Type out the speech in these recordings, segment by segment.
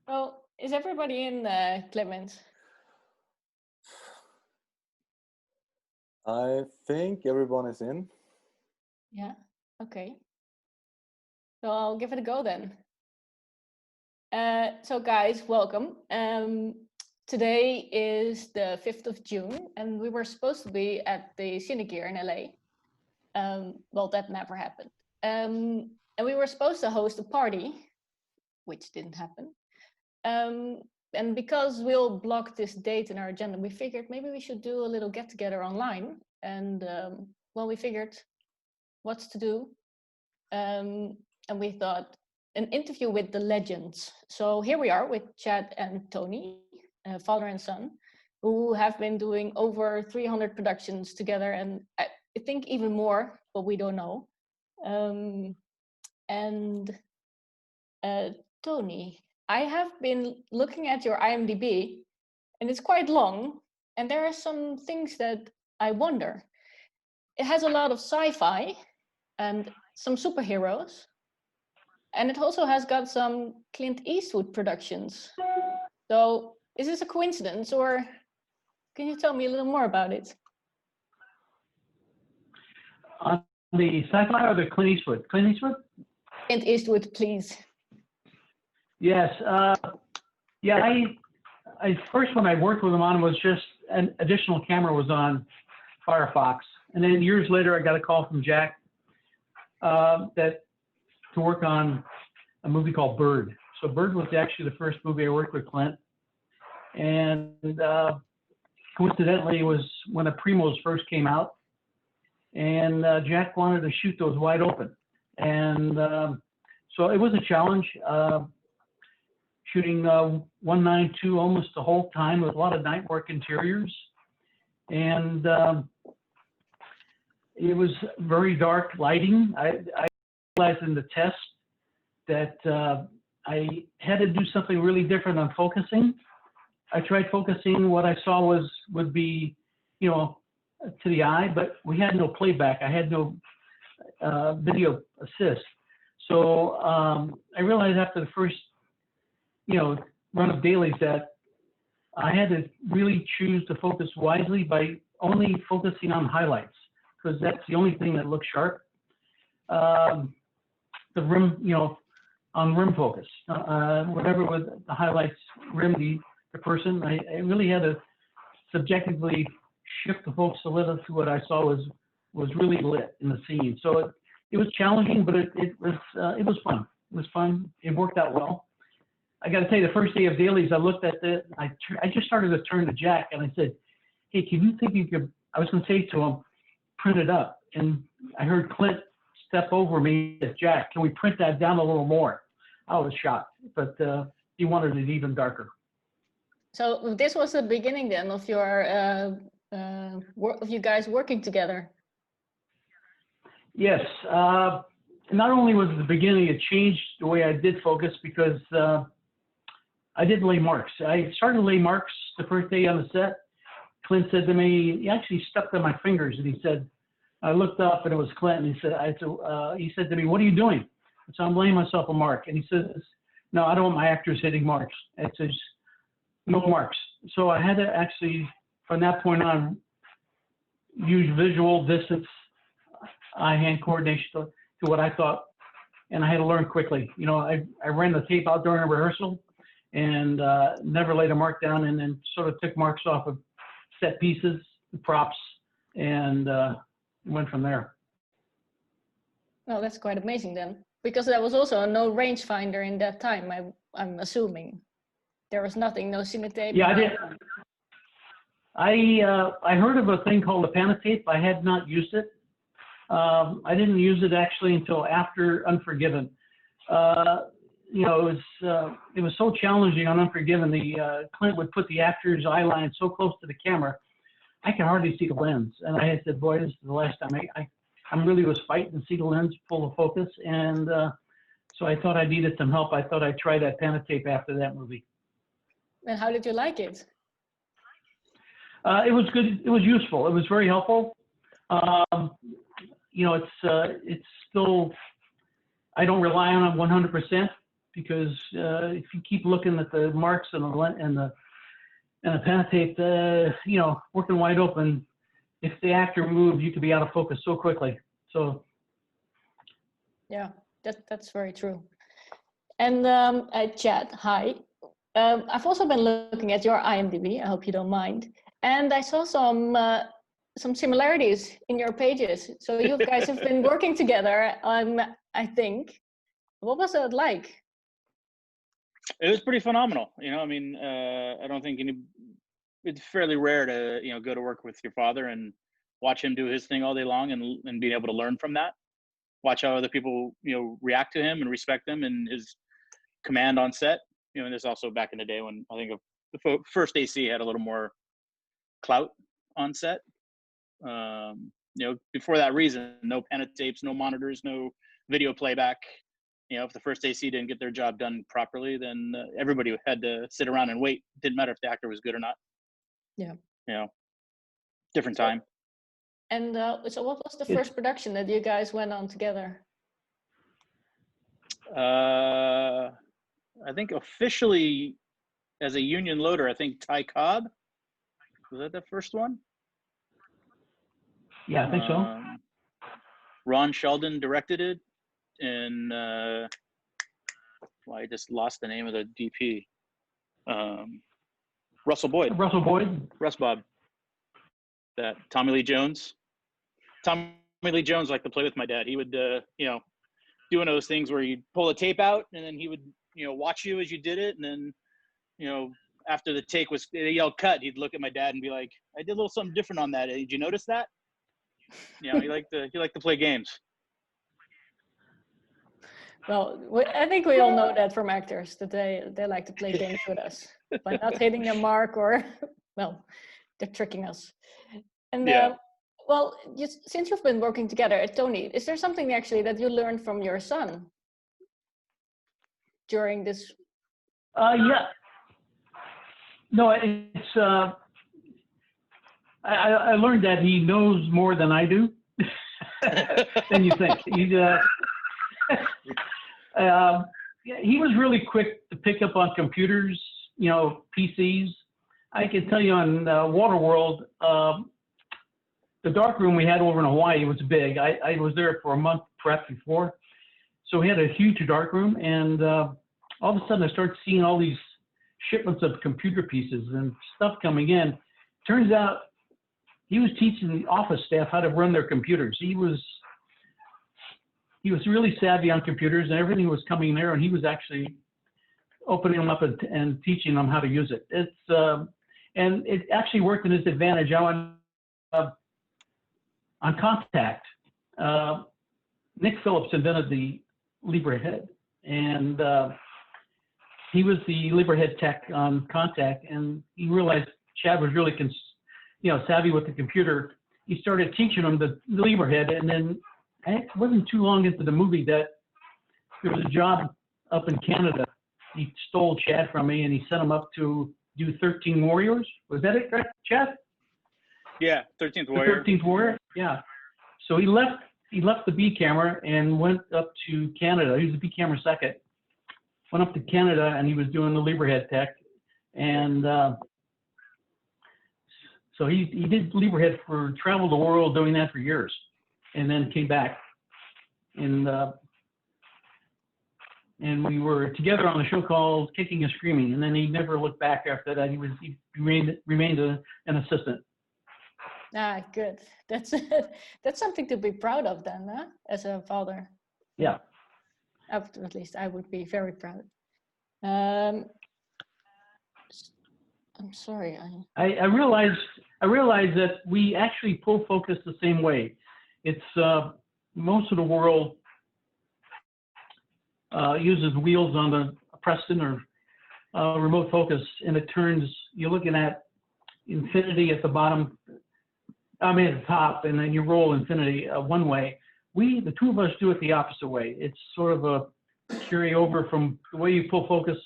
Well, is everybody in, Clemens? I think everyone is in. Yeah. Okay. So I'll give it a go then. So guys, welcome. Today is the 5th of June, and we were supposed to be at the Cinegear in LA. Well, that never happened. And we were supposed to host a party, which didn't happen. And because we'll block this date in our agenda, we figured maybe we should do a little get together online. And well, we figured what's to do. And we thought an interview with the legends. So here we are with Chad and Tony, father and son, who have been doing over 300 productions together, and I think even more, but we don't know. Tony, I have been looking at your IMDb, and it's quite long, and there are some things that I wonder. It has a lot of sci-fi and some superheroes, and it also has got some Clint Eastwood productions. So is this a coincidence, or can you tell me a little more about it? On the sci-fi or the Clint Eastwood? Clint Eastwood? Clint Eastwood, please. Yes. Yeah, I first one I worked with him on was just an additional camera was on Firefox. And then years later, I got a call from Jack to work on a movie called Bird. So Bird was actually the first movie I worked with Clint. And coincidentally, it was when the Primos first came out. And Jack wanted to shoot those wide open. And so it was a challenge. Shooting 192 almost the whole time with a lot of night work interiors. And it was very dark lighting. I realized in the test that I had to do something really different on focusing. I tried focusing, what I saw would be, you know, to the eye, but we had no playback. I had no video assist. So I realized after the first, run of dailies that I had to really choose to focus wisely by only focusing on highlights, because that's the only thing that looks sharp. The rim, on rim focus, whatever with the highlights rim the person, I really had to subjectively shift the focus a little to what I saw was really lit in the scene. So it was challenging, but it was fun. It was fun. It worked out well. I got to tell you, the first day of dailies, I looked at it. I just started to turn to Jack, and I said, "Hey, can you think you could?" I was going to say to him, "Print it up." And I heard Clint step over me and said, "Jack, can we print that down a little more?" I was shocked, but he wanted it even darker. So this was the beginning then of your of you guys working together. Yes. Not only was it the beginning, it changed the way I did focus because I did lay marks. I started to lay marks the first day on the set. Clint said to me, he actually stuck to my fingers, and he said, I looked up and it was Clint, and he said to me, "What are you doing?" So I'm laying myself a mark, and he says, "No, I don't want my actors hitting marks." It says, "No marks." So I had to actually, from that point on, use visual distance, eye-hand coordination to what I thought, and I had to learn quickly. I ran the tape out during a rehearsal and never laid a mark down, and then sort of took marks off of set pieces, props, and went from there. Well, that's quite amazing then, because there was also no rangefinder in that time. I'm assuming there was nothing, no cinetape. Yeah, I did. I heard of a thing called a Panatape. I had not used it. I didn't use it actually until after Unforgiven. It was so challenging on Unforgiven. Clint would put the actor's eye line so close to the camera, I could hardly see the lens. And I had said, "Boy, this is the last time I really was fighting to see the lens full of focus." And so I thought I needed some help. I thought I'd try that Panatape after that movie. And how did you like it? It was good. It was useful. It was very helpful. It's still, I don't rely on it 100% because if you keep looking at the marks and the pen tape, working wide open, if the actor moved, you could be out of focus so quickly. So. Yeah, that's very true. And Chad, hi. I've also been looking at your IMDb. I hope you don't mind. And I saw some similarities in your pages. So you guys have been working together, I think. What was it like? It was pretty phenomenal. I don't think it's fairly rare to, go to work with your father and watch him do his thing all day long and being able to learn from that. Watch how other people, react to him and respect him and his command on set. And this also back in the day when I think the first AC had a little more clout on set. Before that reason, no pen tapes, no monitors, no video playback. If the first AC didn't get their job done properly, then everybody had to sit around and wait. Didn't matter if the actor was good or not. Yeah. Different time. And so what was the first production that you guys went on together? I think officially as a union loader, I think Ty Cobb. Was that the first one? Yeah, I think so. Ron Sheldon directed it, and I just lost the name of the DP. Russell Boyd. Russ Bob. That Tommy Lee Jones. Tommy Lee Jones liked to play with my dad. He would, do one of those things where you'd pull the tape out, and then he would, watch you as you did it, and then, after the take was yelled cut, he'd look at my dad and be like, "I did a little something different on that. Did you notice that?" He liked to play games. Well, I think we all know that from actors, that they like to play games with us by not hitting their mark, or, well, they're tricking us. And since you've been working together, Tony, is there something actually that you learned from your son during this? Yeah. No, it's. I learned that he knows more than I do. Than you think. He was really quick to pick up on computers, PCs. I can tell you on Waterworld, the dark room we had over in Hawaii was big. I was there for a month prep before. So we had a huge dark room, and all of a sudden I started seeing all these shipments of computer pieces and stuff coming in. Turns out he was teaching the office staff how to run their computers. He was really savvy on computers, and everything was coming there, and he was actually opening them up and teaching them how to use it. And it actually worked in his advantage. On Contact, Nick Phillips invented the Libre head, and he was the Libre head tech on Contact, and he realized Chad was really savvy with the computer. He started teaching him the Libre head, and then it wasn't too long into the movie that there was a job up in Canada. He stole Chad from me, and he sent him up to do 13 Warriors. Was that it, Chad? Yeah, 13th Warrior. 13th Warrior, yeah. So he left the B camera and went up to Canada. He was the B camera second. Went up to Canada, and he was doing the Libre head tech. And so he did Libre head traveled the world doing that for years, and then came back. And we were together on a show called Kicking and Screaming, and then he never looked back after that. He remained an assistant. Ah, good. That's something to be proud of then, huh? As a father. Yeah. At least I would be very proud. I'm sorry. I realized that we actually pull focus the same way. It's most of the world uses wheels on the Preston or remote focus, and it turns. You're looking at infinity at the bottom. At the top, and then you roll infinity one way. The two of us do it the opposite way. It's sort of a carry over from the way you pull focus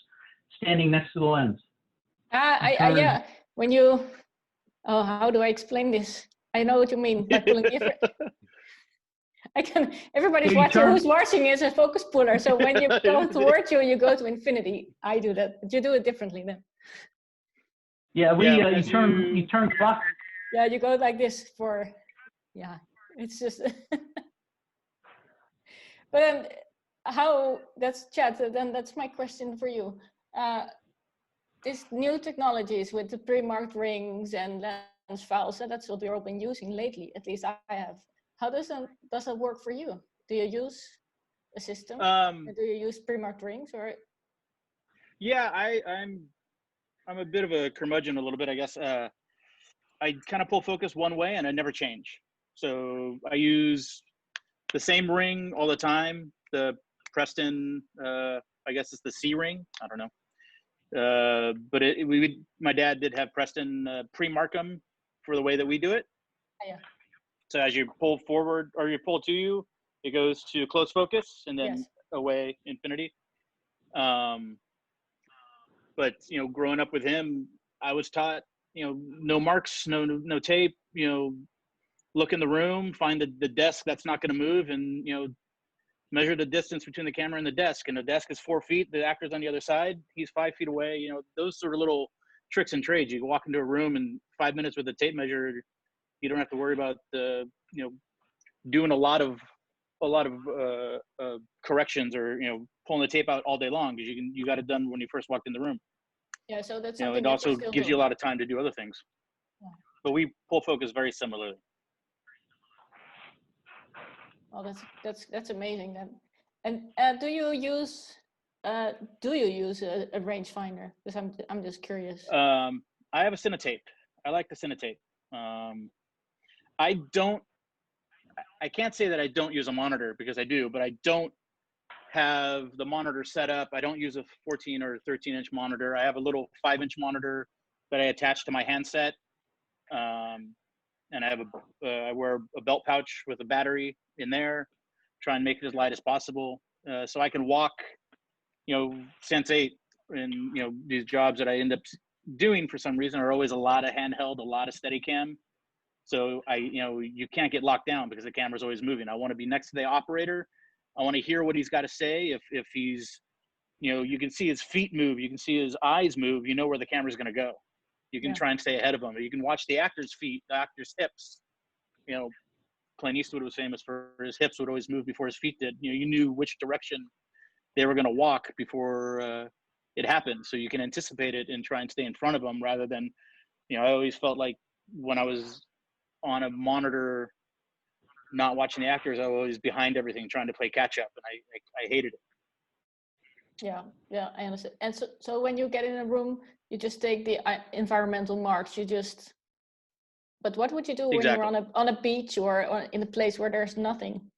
standing next to the lens. Yeah. When you, how do I explain this? I know what you mean by pulling different. Everybody's You watching. turn- Who's watching is a focus puller. So when you go towards you go to infinity. I do that, but you do it differently then. Yeah, Yeah, you turn clock. Yeah, you go like this for, yeah, it's just. But then that's Chad, then that's my question for you. These new technologies with the pre-marked rings and lens files, so that's what we've all been using lately, at least I have. How does that work for you? Do you use a system? Or do you use pre-marked rings or? Yeah, I'm a bit of a curmudgeon a little bit, I guess. I kind of pull focus one way and I never change. So I use the same ring all the time. The Preston, I guess it's the C ring. I don't know. But my dad did have Preston pre-mark them for the way that we do it. Yeah. So as you pull forward or you pull to you, it goes to close focus and then away infinity. But growing up with him, I was taught, no marks, no tape, look in the room, find the desk that's not going to move, and measure the distance between the camera and the desk. And the desk is 4 feet. The actor's on the other side. He's 5 feet away. Those sort of little tricks and trades. You can walk into a room in 5 minutes with a tape measure. You don't have to worry about doing a lot of corrections or pulling the tape out all day long, because you got it done when you first walked in the room. Yeah, so that's something it also gives you a lot of time to do other things. Yeah. But we pull focus very similarly. Oh, that's amazing then. And do you use a rangefinder? Because I'm just curious. I have a Cinetape. I like the Cinetape. I can't say that I don't use a monitor, because I do, but I don't have the monitor set up. I don't use a 14 or 13-inch monitor. I have a little 5-inch monitor that I attach to my handset. And I wear a belt pouch with a battery in there, try and make it as light as possible. So I can walk, Sense 8, and, these jobs that I end up doing for some reason are always a lot of handheld, a lot of Steadicam. So you can't get locked down because the camera's always moving. I want to be next to the operator. I want to hear what he's got to say. If he's, you can see his feet move, you can see his eyes move, where the camera's going to go. You can try and stay ahead of him. You can watch the actor's feet, the actor's hips. Clint Eastwood was famous for his hips would always move before his feet did. You knew which direction they were going to walk before it happened. So you can anticipate it and try and stay in front of them, rather than, I always felt like when I was on a monitor not watching the actors, I was always behind everything trying to play catch up, and I hated it. Yeah, I understand. And so when you get in a room, you just take the environmental marks. But what would you do when you're on a beach or in a place where there's nothing?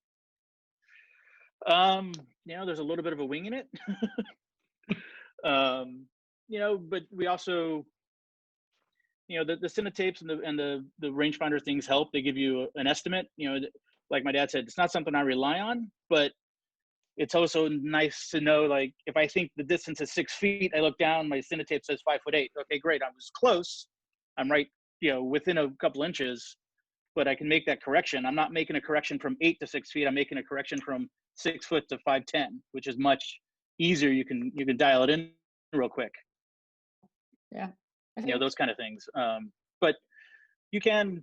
There's a little bit of a wing in it. But we also, the Cinetapes and the rangefinder things help. They give you an estimate. Like my dad said, it's not something I rely on, but it's also nice to know, like, if I think the distance is 6 feet, I look down, my Cinetape says 5'8". Okay, great. I was close. I'm right, within a couple inches, but I can make that correction. I'm not making a correction from 8 to 6 feet. I'm making a correction from 6 foot to 5'10", which is much easier. You can dial it in real quick. Yeah. Those kind of things. But you can,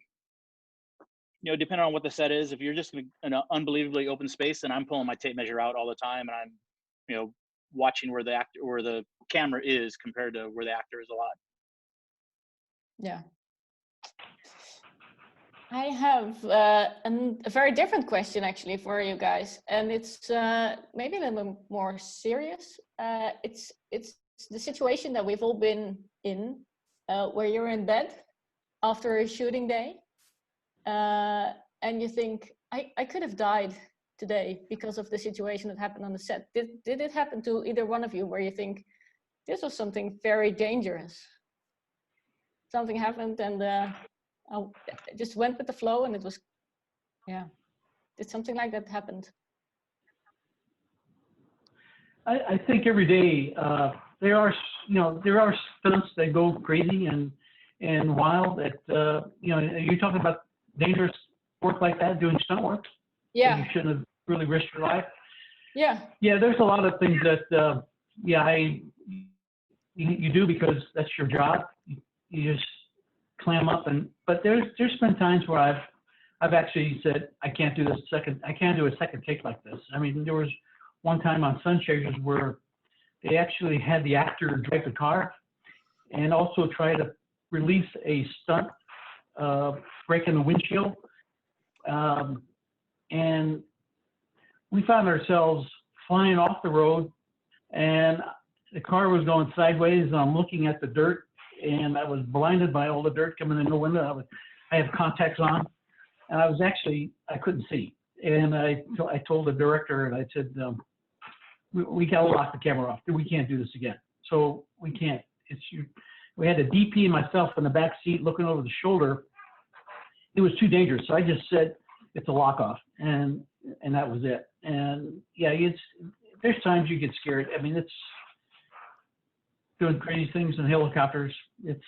depending on what the set is, if you're just in an unbelievably open space, then I'm pulling my tape measure out all the time, and I'm, watching where the actor or the camera is compared to where the actor is a lot. Yeah. I have a very different question actually for you guys, and it's maybe a little bit more serious. It's the situation that we've all been in, where you're in bed after a shooting day, and you think, I could have died today because of the situation that happened on the set. Did it happen to either one of you where you think this was something very dangerous? Something happened and I just went with the flow, and it was, did something like that happened? I think every day there are stunts that go crazy and wild. That you're talking about dangerous work like that, doing stunt work. Yeah. You shouldn't have really risked your life. Yeah. Yeah, there's a lot of things that, you do because that's your job. You just clam up, but there's been times where I've actually said, I can't do a second take like this. I mean, there was one time on Sun Chasers where they actually had the actor drive the car and also try to release a stunt, breaking the windshield. And we found ourselves flying off the road, and the car was going sideways, and I'm looking at the dirt, and I was blinded by all the dirt coming in the window. I had contacts on, and I couldn't see. And I told the director, and I said, we got to lock the camera off. We can't do this again. So we can't. We had a DP and myself in the back seat looking over the shoulder. It was too dangerous. So I just said, it's a lock off. And that was it. And yeah, there's times you get scared. I mean, it's doing crazy things in helicopters. It's,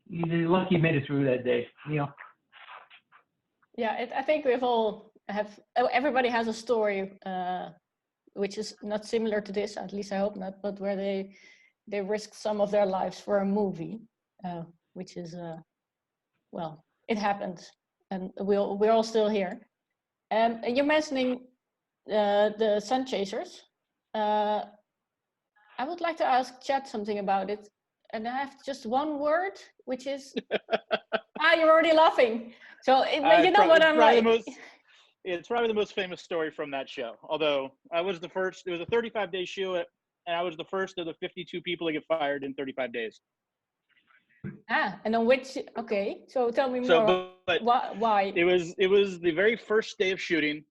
you're lucky you made it through that day, you know? Yeah, I think we've all everybody has a story, which is not similar to this, at least I hope not, but where they risked some of their lives for a movie, which is, well, it happened, and we're all still here. And you're mentioning the Sun Chasers. I would like to ask Chad something about it, and I have just one word, which is, you're already laughing. So you know what I'm like. It's probably the most famous story from that show. Although I was the first, it was a 35-day show, and I was the first of the 52 people to get fired in 35 days. And on which? Okay, so tell me more. But why? It was the very first day of shooting.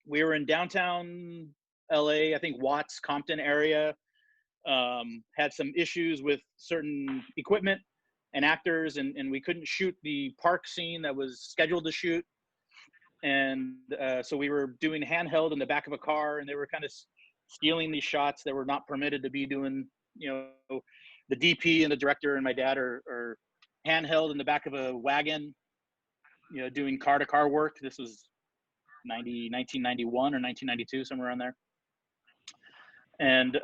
We were in downtown LA, I think Watts, Compton area. Had some issues with certain equipment and actors, and we couldn't shoot the park scene that was scheduled to shoot. And so we were doing handheld in the back of a car, and they were kind of stealing these shots that were not permitted to be doing. You know, the DP and the director and my dad are handheld in the back of a wagon, you know, doing car-to-car work. This was 1991 or 1992, somewhere around there. And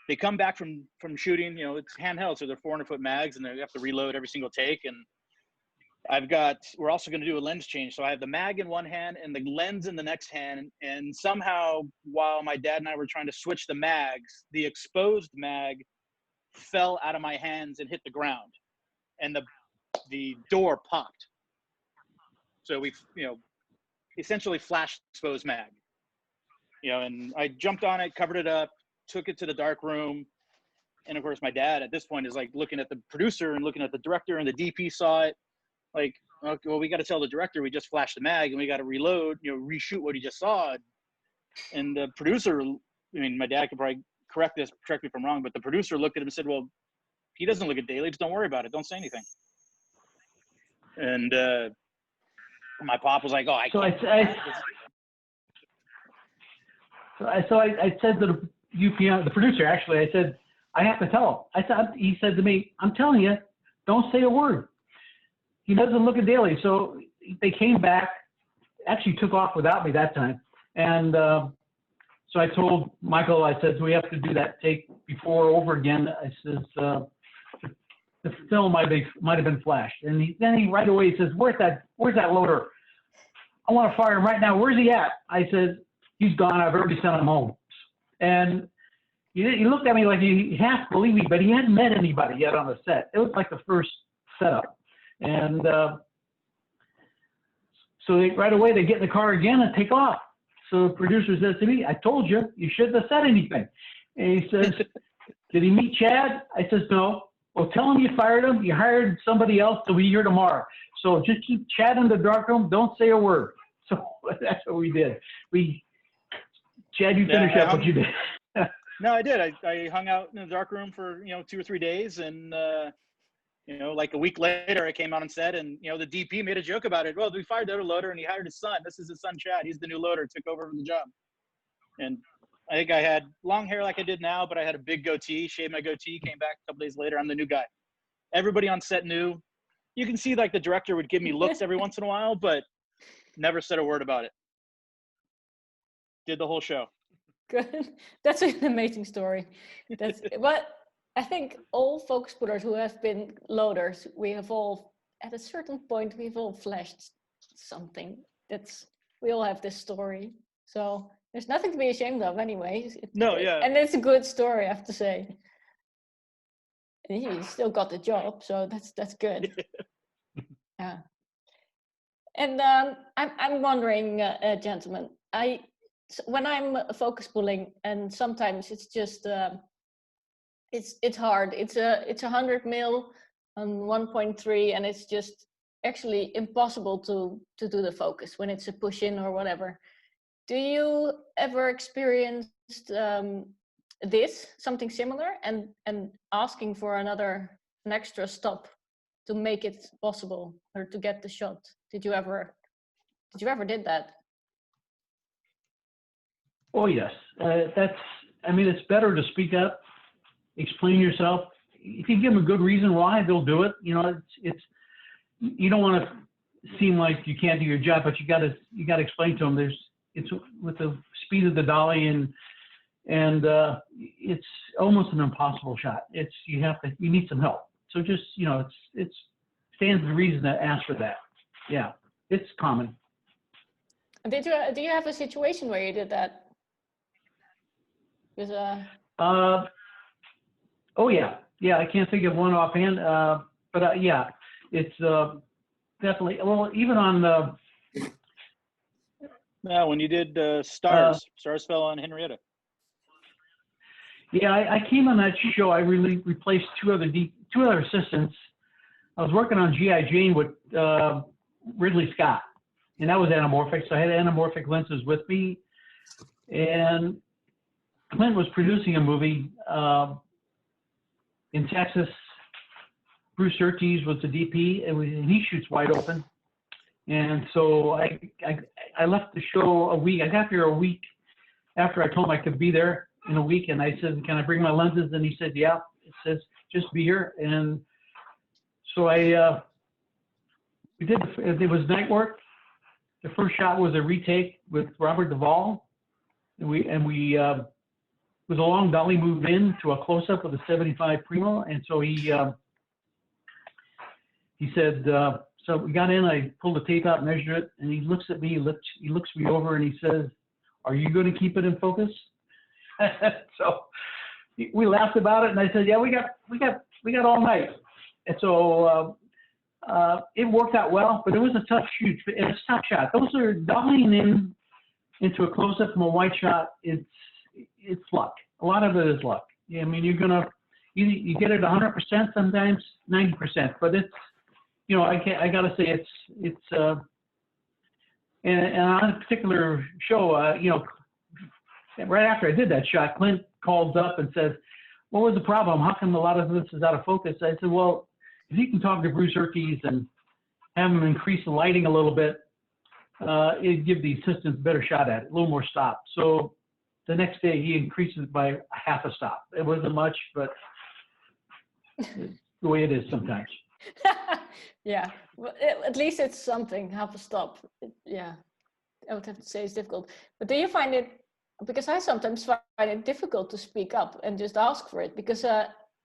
they come back from shooting, you know, it's handheld, so they're 400-foot mags, and they have to reload every single take. And we're also going to do a lens change. So I have the mag in one hand and the lens in the next hand. And somehow, while my dad and I were trying to switch the mags, the exposed mag fell out of my hands and hit the ground, and the door popped. So we, you know, essentially flashed exposed mag, you know, and I jumped on it, covered it up, took it to the dark room. And of course, my dad at this point is like looking at the producer and looking at the director, and the DP saw it. Like, okay, well, we got to tell the director we just flashed the mag, and we got to reload, you know, reshoot what he just saw. And the producer, I mean, my dad could probably correct me if I'm wrong, but the producer looked at him and said, well, he doesn't look at dailies. Don't worry about it. Don't say anything. And my pop was like, oh, I can't. So I said to the UPM, the producer, actually, I said, I have to tell him. He said to me, I'm telling you, don't say a word. He doesn't look at daily. So they came back, actually took off without me that time. And so I told Michael, I said, we have to do that take before over again. I says, the film might have been flashed. And then he right away says, where's that loader? I want to fire him right now. Where's he at? I said, he's gone. I've already sent him home. And he looked at me like he half believed me, but he hadn't met anybody yet on the set. It was like the first setup. And so right away they get in the car again and take off. So the producer says to me, I told you, you shouldn't have said anything. And he says, did he meet Chad? I says, no. Well, tell him you fired him. You hired somebody else to be here tomorrow. So just keep Chad in the dark room. Don't say a word. So that's what we did. Chad, you finish up what you did. No, I did. I hung out in the dark room for, 2 or 3 days, and like a week later, I came out on set, and the DP made a joke about it. Well, we fired the other loader, and he hired his son. This is his son, Chad. He's the new loader. Took over the job. And I think I had long hair like I did now, but I had a big goatee. Shaved my goatee. Came back a couple days later. I'm the new guy. Everybody on set knew. You can see like the director would give me looks every once in a while, but Never said a word about it. Did the whole show. Good. That's an amazing story. That's but I think all focus pullers who have been loaders, we have all at a certain point we've all flashed something. We all have this story. So there's nothing to be ashamed of anyway. No, yeah. And it's a good story, I have to say. And you still got the job, so that's good. Yeah. And I'm wondering, gentlemen, when I'm focus pulling, and sometimes it's just it's hard. It's 100 mil on 1.3, and it's just actually impossible to do the focus when it's a push in or whatever. Do you ever experience something similar, and asking for an extra stop to make it possible or to get the shot? Did you ever did that? Oh yes, it's better to speak up, explain yourself. If you give them a good reason why, they'll do it. You know, it's you don't want to seem like you can't do your job, but you got to explain to them. It's with the speed of the dolly and it's almost an impossible shot. You need some help. So just it stands to reason to ask for that. Yeah, it's common. Do you have a situation where you did that? Oh yeah, I can't think of one offhand. But yeah, it's definitely. Well, even on the. When you did Stars fell on Henrietta. Yeah, I came on that show. I really replaced two other assistants. I was working on G.I. Jane with Ridley Scott, and that was anamorphic. So I had anamorphic lenses with me, and Clint was producing a movie in Texas. Bruce Surtees was the DP, and he shoots wide open. And so I left the show a week. I got there a week after I told him I could be there in a week, and I said, "Can I bring my lenses?" And he said, "Yeah." It says, "Just be here." And so we did. It was night work. The first shot was a retake with Robert Duvall, and we with a long dolly moved in to a close-up with a 75 Primo, and so he said, so we got in, I pulled the tape out, measured it, and he looks at me, he looks me over, and he says, "Are you going to keep it in focus?" So we laughed about it, and I said, "Yeah, we got all night." And so it worked out well, but it was a tough shoot. It was a tough shot. Those are dollying into a close-up from a wide shot. It's luck. A lot of it is luck. Yeah, I mean, you get it 100%, sometimes 90%, but it's, I gotta say it's and on a particular show, right after I did that shot, Clint calls up and says, "What was the problem? How come a lot of this is out of focus?" I said, "Well, if you can talk to Bruce Surtees and have him increase the lighting a little bit, it'd give the assistants a better shot at it, a little more stop." So the next day he increases it by half a stop. It wasn't much, but it's the way it is sometimes. Yeah, well, at least it's something, half a stop. Yeah, I would have to say it's difficult. But do you find it, because I sometimes find it difficult to speak up and just ask for it, because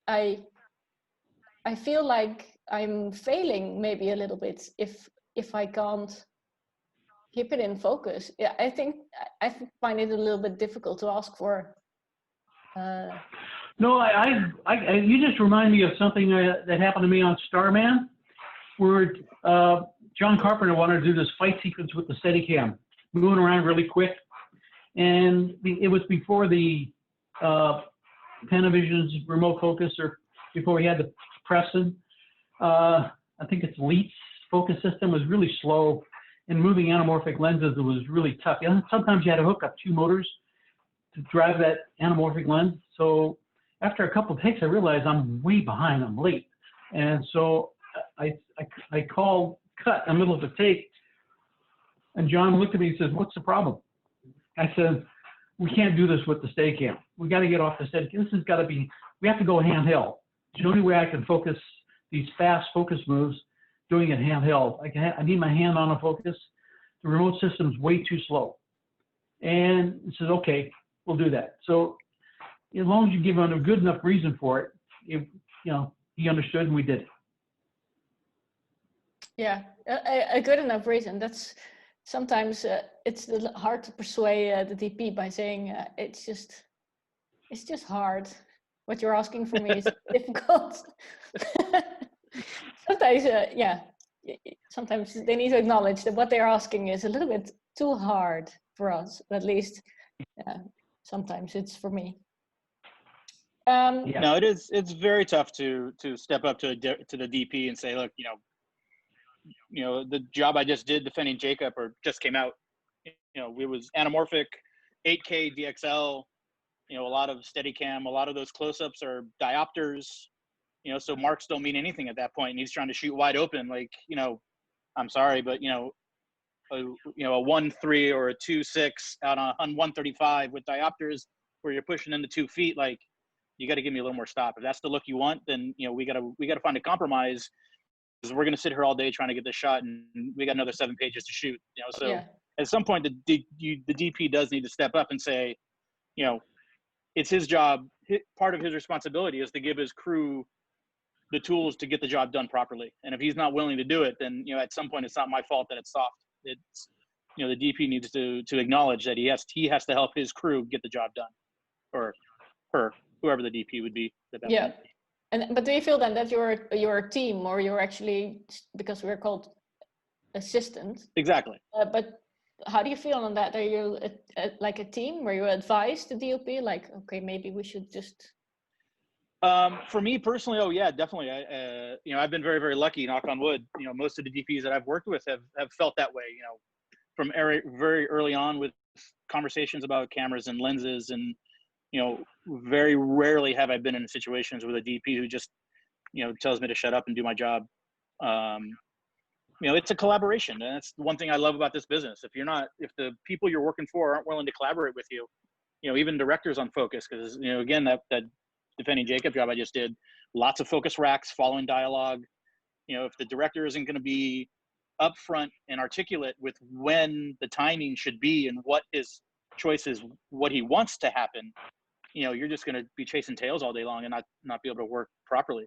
I feel like I'm failing maybe a little bit if I can't keep it in focus. Yeah, I think I find it a little bit difficult to ask for. No, you just remind me of something that happened to me on Starman, where John Carpenter wanted to do this fight sequence with the Steadicam, moving around really quick, and it was before the Panavision's remote focus, or before we had the Preston. I think it's Leit's focus system was really slow, and moving anamorphic lenses, it was really tough. And sometimes you had to hook up two motors to drive that anamorphic lens. So after a couple of takes, I realized I'm way behind, I'm late. And so I called cut in the middle of the take, and John looked at me and says, "What's the problem?" I said, "We can't do this with the Steadicam. We got to get off the Steadicam. This has got to be, we have to go handheld. It's the only way I can focus these fast focus moves, doing it handheld. I need my hand on a focus the remote system's way too slow. And he says, okay, we'll do that. So as long as you give him a good enough reason for it, he understood and we did it. Yeah, a good enough reason. That's sometimes it's hard to persuade the DP by saying it's just hard. What you're asking for me is difficult. Sometimes, sometimes they need to acknowledge that what they're asking is a little bit too hard for us. At least, sometimes it's for me. No, it is. It's very tough to step up to the DP and say, look, the job I just did defending Jacob or just came out. It was anamorphic, 8K DXL. A lot of Steadicam, a lot of those close-ups are diopters. So marks don't mean anything at that point, and he's trying to shoot wide open. Like, I'm sorry, but a 1.3 or a 2.6 out on 135 with diopters where you're pushing into 2 feet, like, you got to give me a little more stop. If that's the look you want, then we got to find a compromise, because we're going to sit here all day trying to get this shot, and we got another 7 pages to shoot. So at some point the DP does need to step up and say, it's his job. Part of his responsibility is to give his crew the tools to get the job done properly. And if he's not willing to do it, then at some point it's not my fault that it's soft. It's the DP needs to acknowledge that he has to help his crew get the job done, or her, whoever the DP would be at that point. But do you feel then that you're a team, or you're actually, because we're called assistant? Exactly. But how do you feel on that? Are you like a team where you advise the DOP, like, okay, maybe we should just? For me personally, oh yeah, definitely. I've been very, very lucky, knock on wood. Most of the DPs that I've worked with have felt that way. From very early on with conversations about cameras and lenses, and very rarely have I been in situations with a DP who just tells me to shut up and do my job. It's a collaboration, and that's one thing I love about this business. If the people you're working for aren't willing to collaborate with you, even directors on focus, because again, that defending Jacob job I just did, lots of focus racks following dialogue. If the director isn't going to be upfront and articulate with when the timing should be and what his choice is, what he wants to happen, you're just going to be chasing tails all day long and not be able to work properly.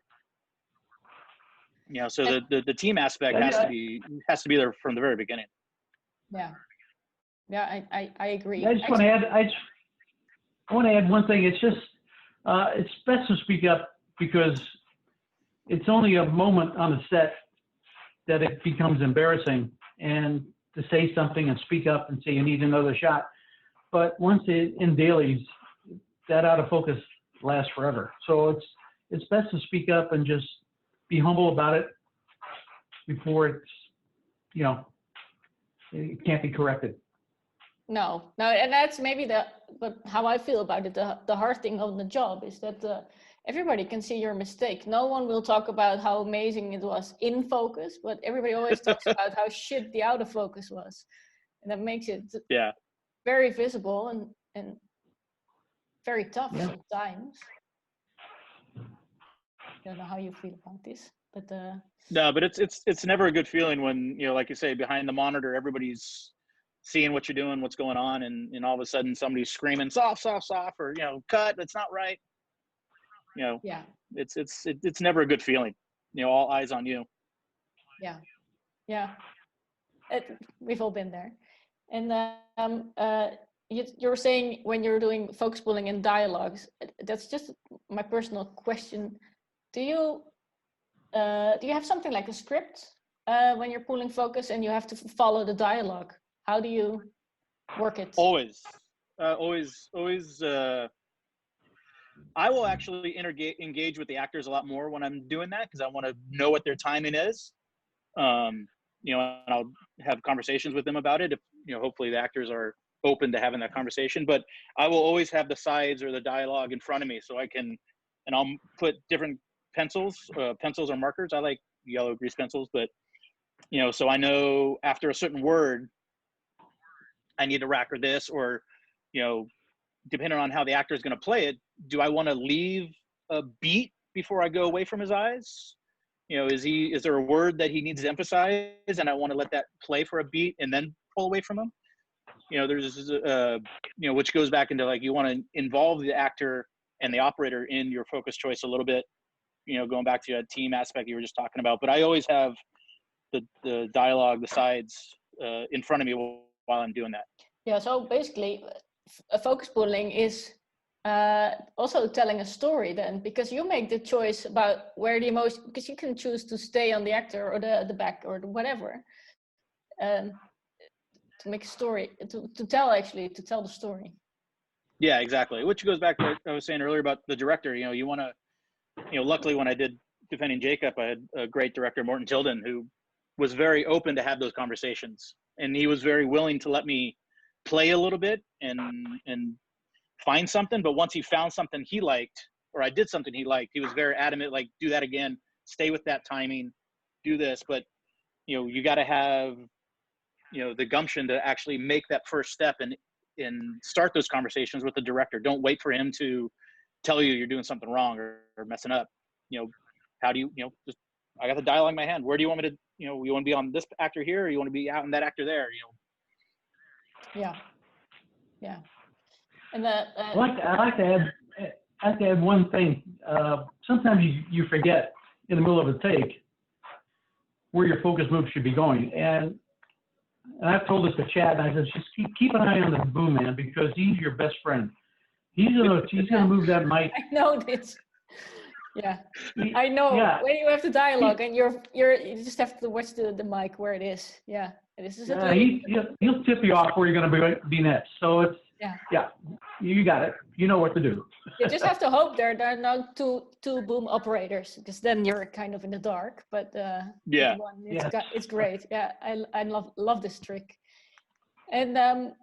So the team aspect has to be there from the very beginning. I agree. I just want to add. I want to add one thing. It's just it's best to speak up, because it's only a moment on the set that it becomes embarrassing, and to say something and speak up and say you need another shot. But once in dailies, that out of focus lasts forever. So it's best to speak up and just be humble about it before it can't be corrected. No, and that's maybe but how I feel about it. The hard thing on the job is that everybody can see your mistake. No one will talk about how amazing it was in focus, but everybody always talks about how shit the out of focus was, and that makes it very visible and very tough sometimes. I don't know how you feel about this, but no, but it's never a good feeling when like you say, behind the monitor, everybody's seeing what you're doing, what's going on, and all of a sudden somebody's screaming soft, or cut, that's not right. It's never a good feeling. All eyes on you. We've all been there. And you were saying when you're doing focus pulling in dialogues, that's just my personal question. Do you have something like a script when you're pulling focus and you have to follow the dialogue? How do you work it? Always. I will actually engage with the actors a lot more when I'm doing that, because I want to know what their timing is. And I'll have conversations with them about it. If hopefully the actors are open to having that conversation. But I will always have the sides or the dialogue in front of me, so I can, and I'll put different pencils or markers. I like yellow grease pencils, but so I know after a certain word, I need to rack or this, or depending on how the actor is going to play it, do I want to leave a beat before I go away from his eyes? Is there a word that he needs to emphasize, and I want to let that play for a beat and then pull away from him. You know, there's you know, which goes back into like, you want to involve the actor and the operator in your focus choice a little bit, you know, going back to that team aspect you were just talking about. But I always have the dialogue, the sides in front of me while I'm doing that. Yeah, so basically focus pulling is also telling a story then, because you make the choice about where the emotion, because you can choose to stay on the actor or the back or whatever, to make a story, to tell the story. Yeah, exactly. Which goes back to what I was saying earlier about the director. You know, you want to, you know, luckily when I did Defending Jacob, I had a great director, Morton Tilden, who was very open to have those conversations. And he was very willing to let me play a little bit and find something. But once he found something he liked, or I did something he liked, he was very adamant, like, do that again, stay with that timing, do this. But, you know, you got to have, you know, the gumption to actually make that first step and start those conversations with the director. Don't wait for him to tell you you're doing something wrong or messing up. You know, how do you, you know, just, I got the dialogue in my hand. Where do you want me to, you know, you want to be on this actor here, or you want to be out on that actor there, you know? Yeah. Yeah. And I'd like to add one thing. Sometimes you forget in the middle of a take where your focus move should be going. And I've told this to Chad, and I said, just keep an eye on the boom man, because he's your best friend. He's gonna move that mic. I know this. Yeah, I know. Yeah. When you have the dialogue and you just have to watch the mic where it is. Yeah, this is he'll tip you off where you're gonna be next. So it's yeah, you got it. You know what to do. You just have to hope there are no two boom operators, because then you're kind of in the dark. But yeah, it's great. Yeah, I love this trick. And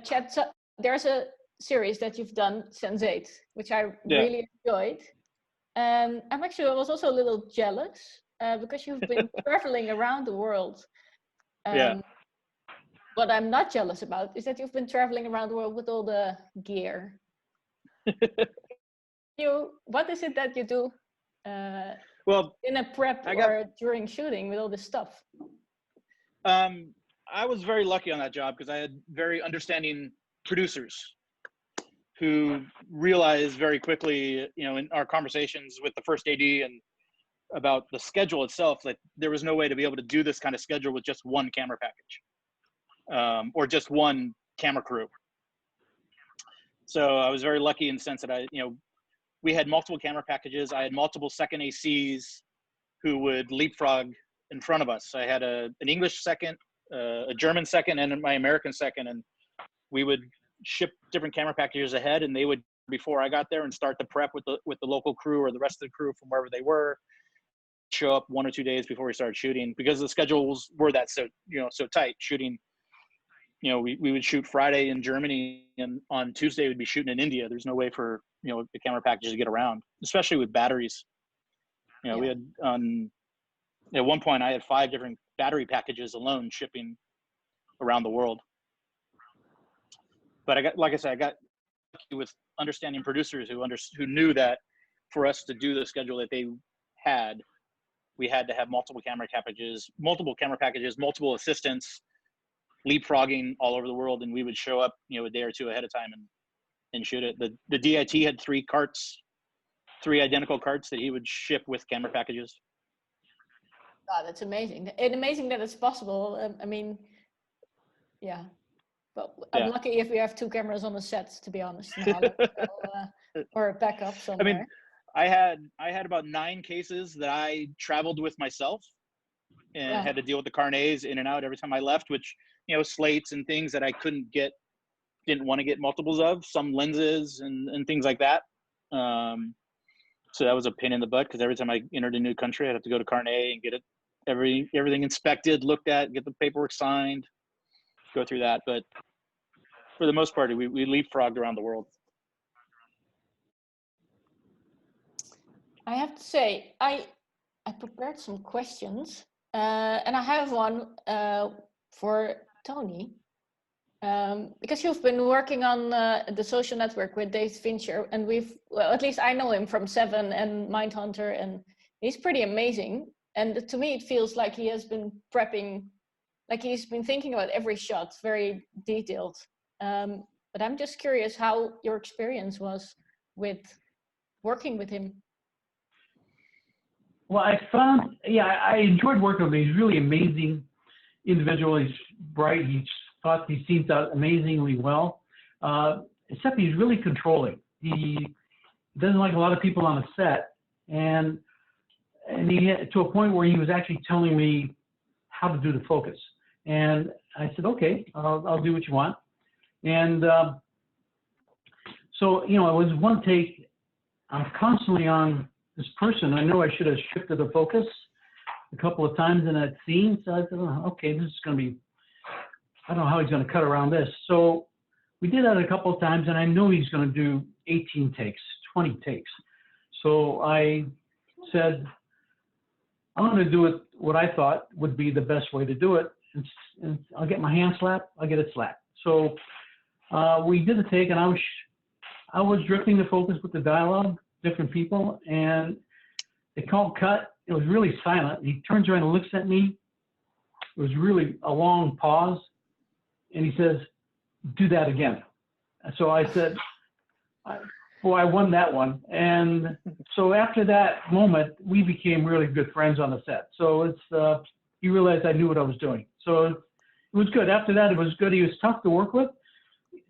Chad, so there's a series that you've done, Sense8, which I really enjoyed. And I was also a little jealous because you've been traveling around the world. What I'm not jealous about is that you've been traveling around the world with all the gear. What is it that you do well, in a prep or during shooting with all this stuff? I was very lucky on that job because I had very understanding producers who realized very quickly, you know, in our conversations with the first AD and about the schedule itself, that there was no way to be able to do this kind of schedule with just one camera package or just one camera crew. So I was very lucky in the sense that we had multiple camera packages. I had multiple second ACs who would leapfrog in front of us. I had an English second, a German second, and my American second, and we would ship different camera packages ahead, and they would, before I got there, and start the prep with the local crew or the rest of the crew from wherever they were, show up 1 or 2 days before we started shooting, because the schedules were that so tight. Shooting, we would shoot Friday in Germany, and on Tuesday we'd be shooting in India. There's no way for the camera packages to get around, especially with batteries. We had at one point I had 5 different battery packages alone shipping around the world. But I got lucky with understanding producers who knew that for us to do the schedule that they had, we had to have multiple camera packages, multiple assistants, leapfrogging all over the world, and we would show up, a day or two ahead of time and shoot it. The DIT had 3 identical carts that he would ship with camera packages. God, that's amazing. And amazing that it's possible. Yeah. But I'm lucky if we have 2 cameras on the set, to be honest, now, or a backup somewhere. I had about 9 cases that I traveled with myself, and had to deal with the carnets in and out every time I left, which, slates and things that I didn't want to get multiples of, some lenses and things like that. So that was a pain in the butt, because every time I entered a new country, I'd have to go to Carnet and get everything inspected, looked at, get the paperwork signed, go through that. But for the most part, we leapfrogged around the world. I have to say, I prepared some questions, and I have one for Tony, because you've been working on The Social Network with Dave Fincher, and at least I know him from Seven and Mindhunter, and he's pretty amazing. And to me, it feels like he has been prepping like he's been thinking about every shot, very detailed. But I'm just curious how your experience was with working with him. Well, I enjoyed working with him. He's really amazing individual. He's bright. He seems out amazingly well. Except he's really controlling. He doesn't like a lot of people on the set, and he had, to a point where he was actually telling me how to do the focus. And I said, okay, I'll do what you want. And so, you know, it was one take. I'm constantly on this person. I know I should have shifted the focus a couple of times in that scene. So I said, oh, okay, this is going to be, I don't know how he's going to cut around this. So we did that a couple of times, and I know he's going to do 18 takes, 20 takes. So I said, I'm going to do it what I thought would be the best way to do it. And I'll get my hand slapped, I'll get it slapped. So we did the take, and I was drifting the focus with the dialogue, different people, and they called cut. It was really silent. He turns around and looks at me. It was really a long pause, and he says, do that again. So I said, well, I won that one. And so after that moment, we became really good friends on the set. So it's, he realized I knew what I was doing. So it was good. After that, it was good. He was tough to work with.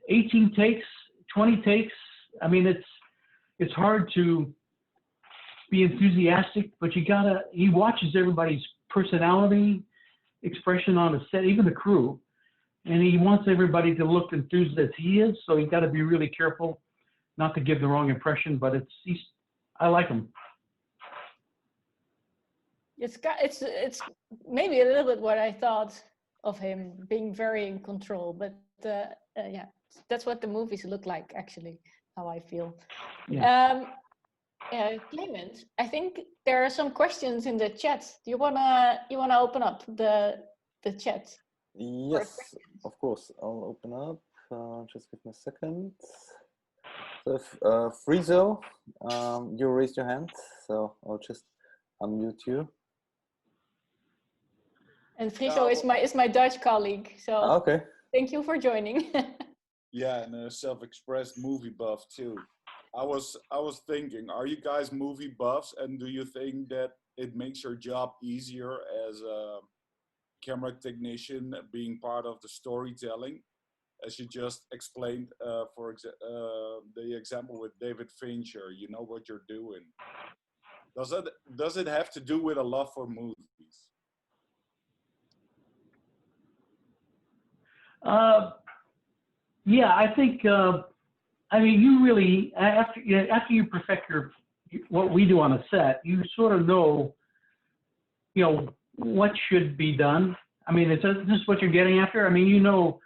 18 takes, 20 takes. I mean, it's hard to be enthusiastic, but he watches everybody's personality, expression on the set, even the crew. And he wants everybody to look enthused as he is. So you got to be really careful not to give the wrong impression, but I like him. It's maybe a little bit what I thought of him, being very in control, but yeah, that's what the movies look like, actually, how I feel. Yeah. Clement, I think there are some questions in the chat. Do you wanna open up the chat? Yes, of course. I'll open up. Just give me a second. So, Frizo, you raised your hand, so I'll just unmute you. And Friso is my Dutch colleague, so okay. Thank you for joining. Yeah, and a self-expressed movie buff too. I was thinking, are you guys movie buffs, and do you think that it makes your job easier as a camera technician, being part of the storytelling, as you just explained, the example with David Fincher? You know what you're doing. Does it have to do with a love for movies? Yeah, I think. I mean, you really after you perfect what we do on a set, you sort of know, you know, what should be done. I mean, is this what you're getting after? I mean, you know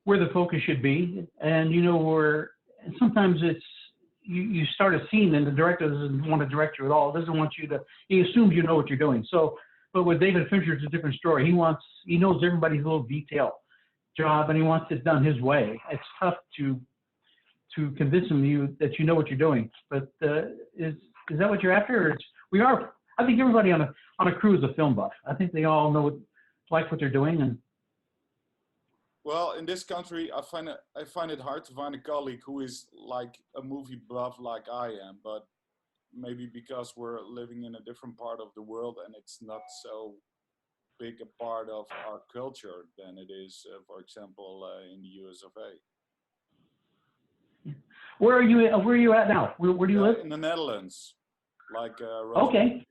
where the focus should be, and you know where. And sometimes it's you start a scene and the director doesn't want to direct you at all. Doesn't want you to. He assumes you know what you're doing. So, but with David Fincher, it's a different story. He knows everybody's little detail job, and he wants it done his way. It's tough to convince him that you know what you're doing. But is that what you're after? Or I think everybody on a crew is a film buff. I think they all like what they're doing. And well, in this country, I find it hard to find a colleague who is like a movie buff like I am. But maybe because we're living in a different part of the world and it's not so big a part of our culture than it is, for example, in the US of A. Where are you at now? Where do you live? In the Netherlands, like. Okay.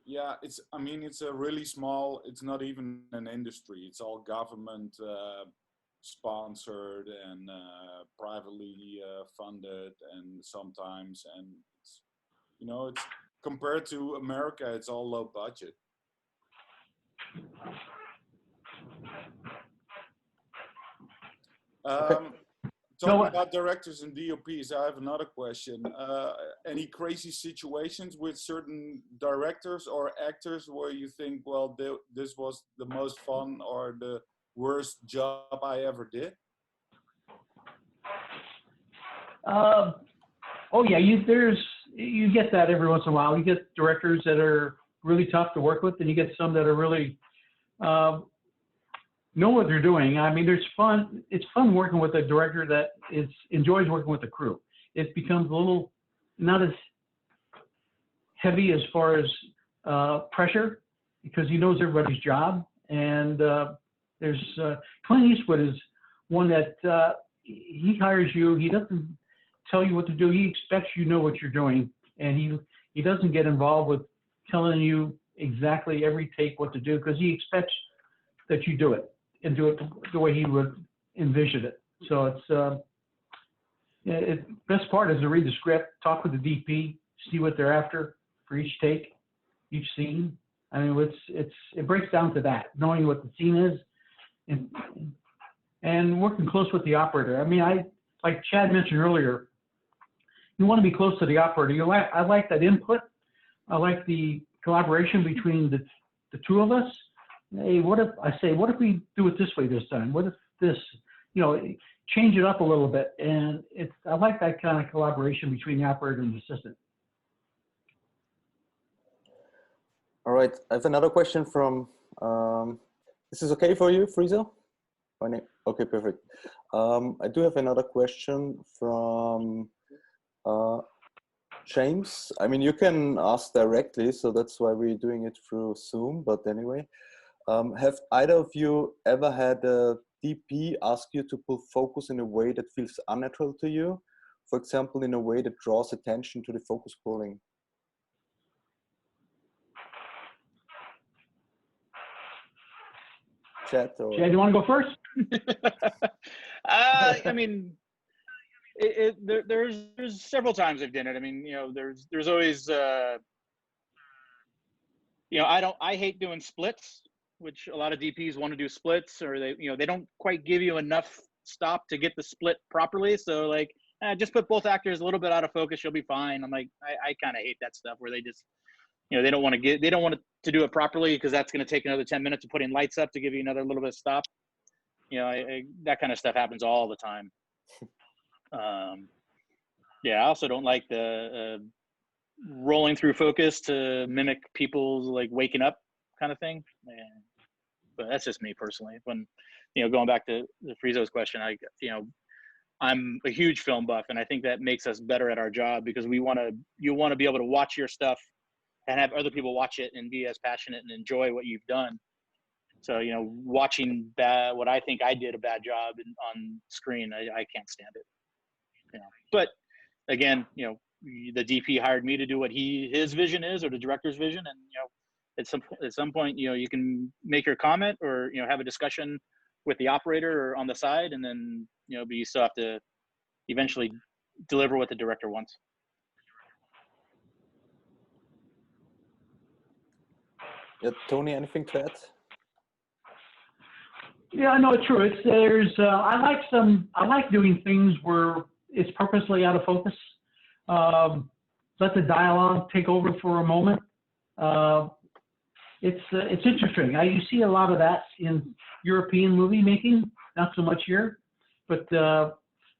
It's a really small. It's not even an industry. It's all government sponsored and privately funded, and sometimes, and it's compared to America, it's all low budget. Talking about directors and DOPs, I have another question. Any crazy situations with certain directors or actors where you think, well, this was the most fun or the worst job I ever did? Oh yeah, you get that every once in a while. You get directors that are really tough to work with, and you get some that are really know what they're doing. I mean, there's fun. It's fun working with a director that enjoys working with the crew. It becomes a little not as heavy as far as pressure, because he knows everybody's job. And there's Clint Eastwood is one that he hires you. He doesn't tell you what to do. He expects you know what you're doing, and he doesn't get involved with telling you exactly every take what to do, because he expects that you do it and do it the way he would envision it. So it's best part is to read the script, talk with the DP, see what they're after for each take, each scene. I mean, it breaks down to that, knowing what the scene is, and working close with the operator. I mean, like Chad mentioned earlier, you want to be close to the operator. I like that input. I like the collaboration between the two of us. Hey, what if we do it this way this time? What if this, change it up a little bit? And I like that kind of collaboration between the operator and the assistant. All right, I have another question from, is this okay for you, Frieza? Okay, perfect. I do have another question from James. I mean, you can ask directly, so that's why we're doing it through Zoom, but anyway. Have either of you ever had a DP ask you to pull focus in a way that feels unnatural to you? For example, in a way that draws attention to the focus pulling? Chad, do you want to go first? I mean, there's several times I've done it. I mean, there's always, I hate doing splits, which a lot of DPs want to do splits, or they don't quite give you enough stop to get the split properly. So like, just put both actors a little bit out of focus, you'll be fine. I'm like, I kind of hate that stuff where they just, they don't want to do it properly, because that's going to take another 10 minutes of putting lights up to give you another little bit of stop. That kind of stuff happens all the time. I also don't like the rolling through focus to mimic people's like waking up kind of thing. But that's just me personally. When, going back to the Friezo's question, I'm a huge film buff, and I think that makes us better at our job, because you want to be able to watch your stuff and have other people watch it and be as passionate and enjoy what you've done. So, watching what I think I did a bad job on screen, I can't stand it. But again, the DP hired me to do what his vision is, or the director's vision, and at some point, you can make your comment or have a discussion with the operator or on the side, and then but you still have to eventually deliver what the director wants. Yeah, Tony, anything to add? Yeah, no, it's true. I like doing things where it's purposely out of focus. Let the dialogue take over for a moment. It's interesting. You see a lot of that in European movie making, not so much here, but a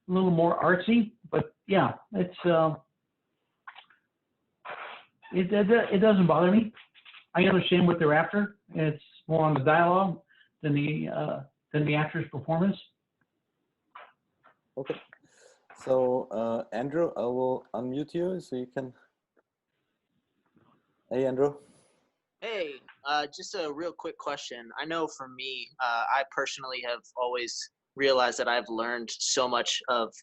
little more artsy. But yeah, it doesn't bother me. I understand what they're after. It's more on the dialogue than the actor's performance. Okay. So Andrew, I will unmute you so you can. Hey, Andrew. Hey, just a real quick question. I know for me, I personally have always realized that I've learned so much of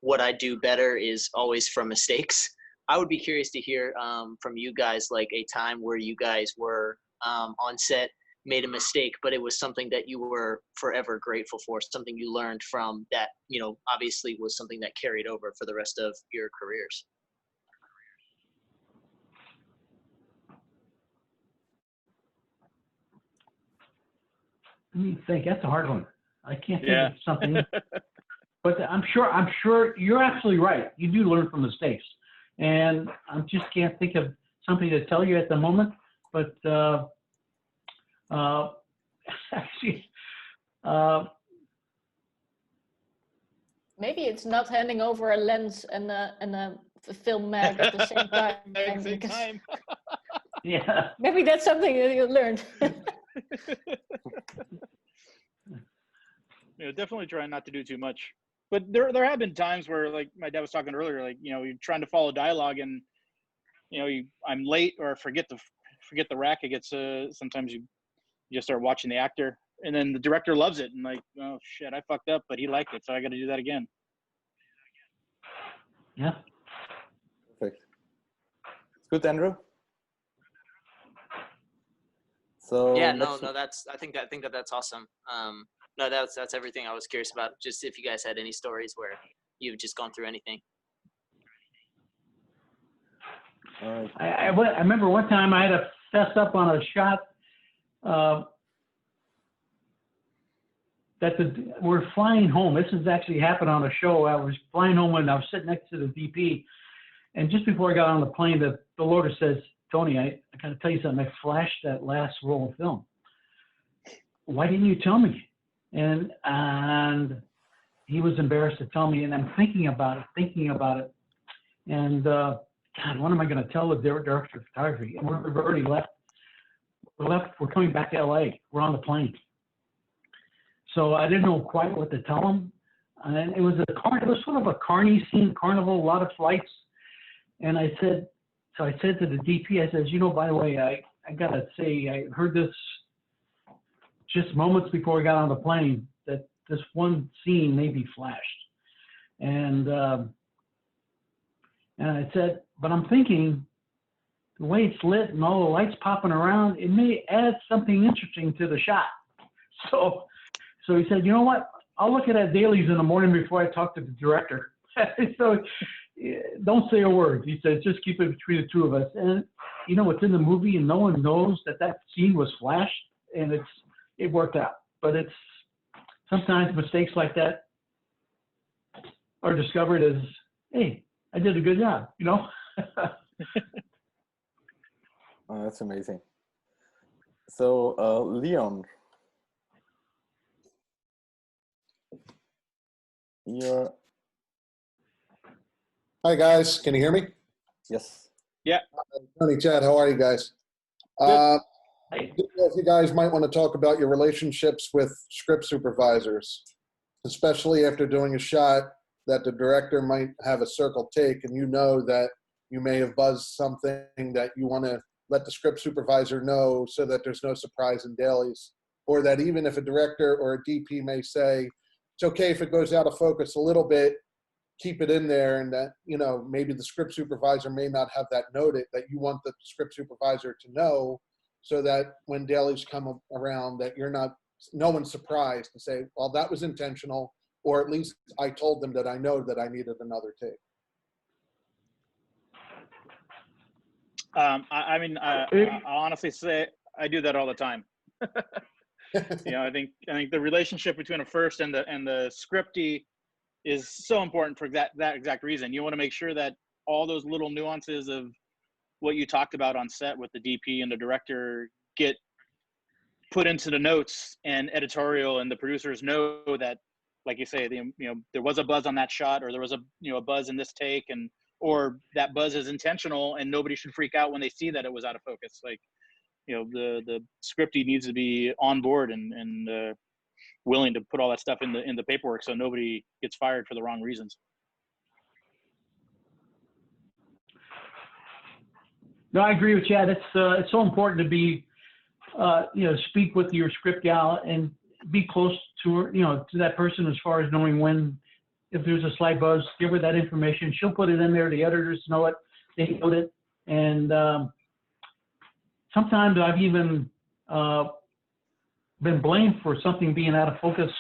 what I do better is always from mistakes. I would be curious to hear from you guys, like a time where you guys were on set, made a mistake, but it was something that you were forever grateful for, something you learned from that, obviously was something that carried over for the rest of your careers. Let me think. That's a hard one. I can't think of something. But I'm sure you're absolutely right. You do learn from mistakes, and I just can't think of something to tell you at the moment. But actually, maybe it's not handing over a lens and a film mag at the same time. Yeah. Maybe that's something that you learned. Definitely try not to do too much. But there have been times where, like my dad was talking earlier, like you're trying to follow dialogue, and I'm late or forget the rack. It gets sometimes you just start watching the actor, and then the director loves it, and like, oh shit, I fucked up, but he liked it, so I got to do that again. Yeah. Perfect. It's good, Andrew. So Yeah, no, I think that's awesome. No, that's everything I was curious about. Just if you guys had any stories where you've just gone through anything. I remember one time I had to fess up on a shot we're flying home. This has actually happened on a show. I was flying home and I was sitting next to the DP, and just before I got on the plane, the loader says, "Tony, I got to tell you something. I flashed that last roll of film. Why didn't you tell me?" And he was embarrassed to tell me, and I'm thinking about it. And God, what am I going to tell the director of photography? And we've already left. We're coming back to LA. We're on the plane. So I didn't know quite what to tell him. And it was sort of a carny scene, carnival, a lot of flights. And I said to the DP, I says, by the way, I got to say, I heard this just moments before we got on the plane, that this one scene may be flashed. And I said, but I'm thinking the way it's lit and all the lights popping around, it may add something interesting to the shot. So he said, you know what? I'll look at that dailies in the morning before I talk to the director. So don't say a word. He said, just keep it between the two of us. And it's in the movie and no one knows that scene was flashed, and it worked out. But it's sometimes mistakes like that are discovered as, hey, I did a good job, Oh, that's amazing. So, Leon, Hi guys, can you hear me? Yes. Yeah. Tony, Chad, how are you guys? I don't know if you guys might want to talk about your relationships with script supervisors, especially after doing a shot that the director might have a circle take, and that you may have buzzed something that you want to let the script supervisor know so that there's no surprise in dailies, or that even if a director or a DP may say, it's okay if it goes out of focus a little bit, keep it in there, and that, maybe the script supervisor may not have that noted, that you want the script supervisor to know, so that when dailies come around, that no one's surprised to say, well, that was intentional, or at least I told them that I know that I needed another take. I'll honestly say I do that all the time. I think the relationship between a first and the scripty is so important for that exact reason. You want to make sure that all those little nuances of what you talked about on set with the DP and the director get put into the notes and editorial, and the producers know that, like you say, there was a buzz on that shot, or there was a buzz in this take, or that buzz is intentional, and nobody should freak out when they see that it was out of focus. Like, the scripty needs to be on board and willing to put all that stuff in the paperwork, so nobody gets fired for the wrong reasons. No, I agree with Chad. It's so important to be, speak with your script gal and be close to her, to that person, as far as knowing when, if there's a slight buzz, give her that information. She'll put it in there. The editors know it. They note it. And sometimes I've even been blamed for something being out of focus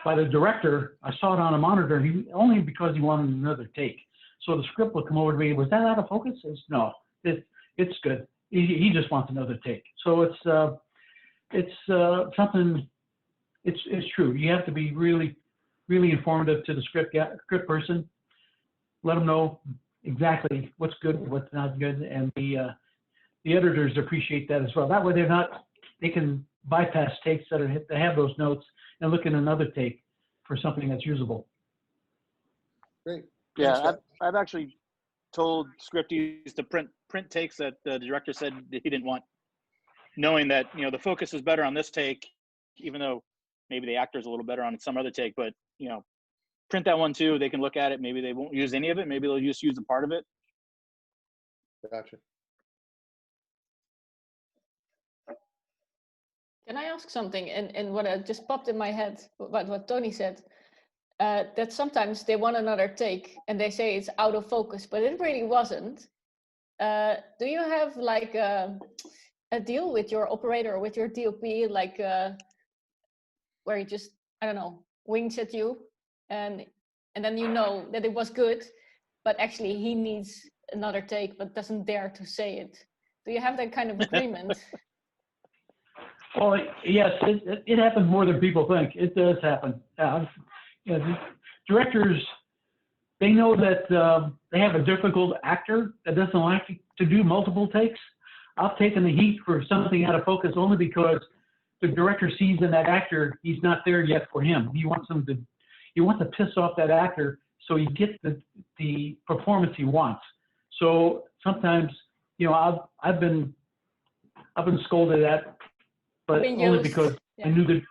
by the director. I saw it on a monitor, only because he wanted another take. So the script would come over to me, was that out of focus? No, it's good. He just wants another take. So it's something, it's true. You have to be really, really informative to the script person. Let them know exactly what's good, what's not good, and the editors appreciate that as well. That way they can bypass takes that have those notes and look at another take for something that's usable. Great. Yeah, I've actually told scripties to print takes that the director said that he didn't want, knowing that, you know, the focus is better on this take, even though maybe the actor's a little better on some other take, but, you know, print that one too. They can look at it. Maybe they won't use any of it. Maybe they'll just use a part of it. Gotcha. Can I ask something? And what just popped in my head about what Tony said, that sometimes they want another take and they say it's out of focus, but it really wasn't. Do you have like a deal with your operator or with your DOP, like where he just, I don't know, winks at you and then you know that it was good, but actually he needs another take but doesn't dare to say it? Do you have that kind of agreement? Well, yes, it happens more than people think. It does happen. You know, directors, they know that they have a difficult actor that doesn't like to do multiple takes. I've taken the heat for something out of focus only because the director sees in that actor he's not there yet for him. He wants to piss off that actor so he gets the performance he wants. So sometimes, you know, I've been scolded at, but only because I knew that,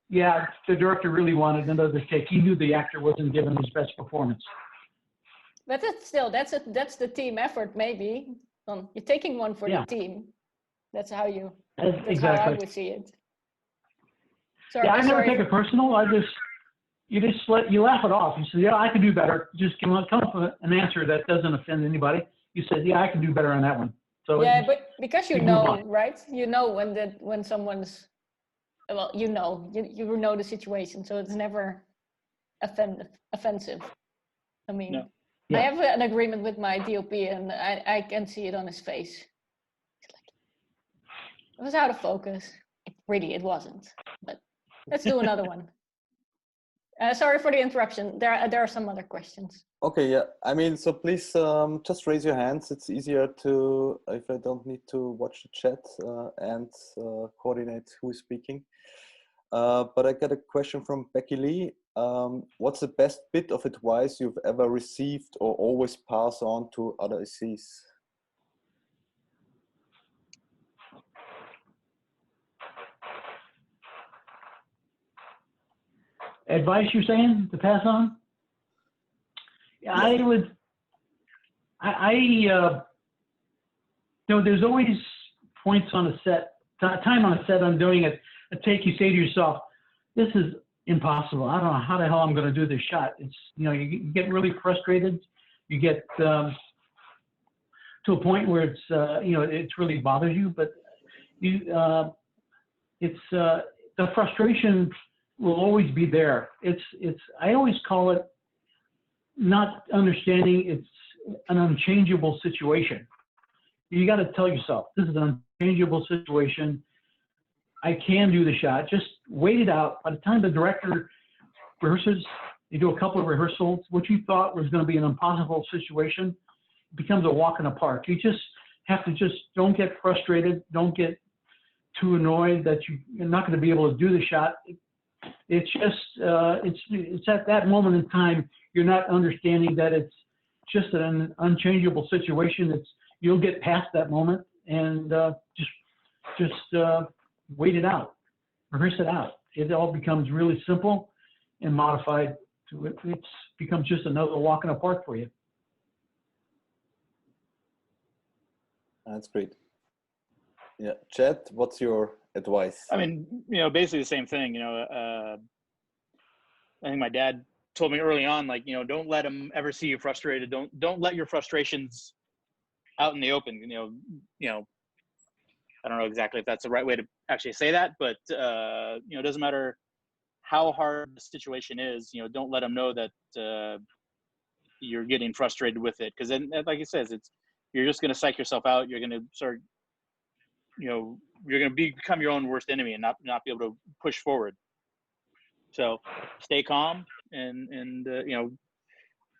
yeah, the director really wanted another take. He knew the actor wasn't giving his best performance. But that's the team effort, maybe. You're taking one for the team. That's how exactly. how I would see it. Sorry, yeah, I never take it personal. You laugh it off. You say, yeah, I can do better. Just come up with an answer that doesn't offend anybody. You said, yeah, I can do better on that one. So yeah, but because you know, right? You know when someone's, well, you know the situation, so it's never offensive. I mean, no. Yeah. I have an agreement with my DOP, and I can see it on his face. It was out of focus. It wasn't. But let's do another one. Sorry for the interruption. There are some other questions. Okay, yeah. I mean, so please just raise your hands. It's easier to, if I don't need to watch the chat and coordinate who is speaking. But I got a question from Becky Lee. What's the best bit of advice you've ever received or always pass on to other SCs? Advice you're saying to pass on? I would, you know, there's always points on a set, time on a set I'm doing a take, you say to yourself, this is impossible. I don't know how the hell I'm going to do this shot. It's, you know, you get really frustrated. You get to a point where it's, you know, it really bothers you, but the frustration will always be there. I always call it not understanding it's an unchangeable situation. You got to tell yourself, this is an unchangeable situation. I can do the shot. Just wait it out. By the time the director rehearses, you do a couple of rehearsals, what you thought was going to be an impossible situation becomes a walk in the park. You just have to don't get frustrated. Don't get too annoyed that you're not going to be able to do the shot. It's just, it's at that moment in time, you're not understanding that it's just an unchangeable situation. You'll get past that moment and just wait it out, rehearse it out. It all becomes really simple and modified. It becomes just another walk in the park for you. That's great. Yeah, Chad, what's your advice? I mean, you know, basically the same thing. You know, I think my dad told me early on, like, you know, don't let him ever see you frustrated. Don't let your frustrations out in the open. You know, I don't know exactly if that's the right way to actually say that, but you know, it doesn't matter how hard the situation is. You know, don't let him know that you're getting frustrated with it, because then, like he says, you're just going to psych yourself out. You're going to start, you know, you're going to become your own worst enemy and not be able to push forward. So stay calm and you know,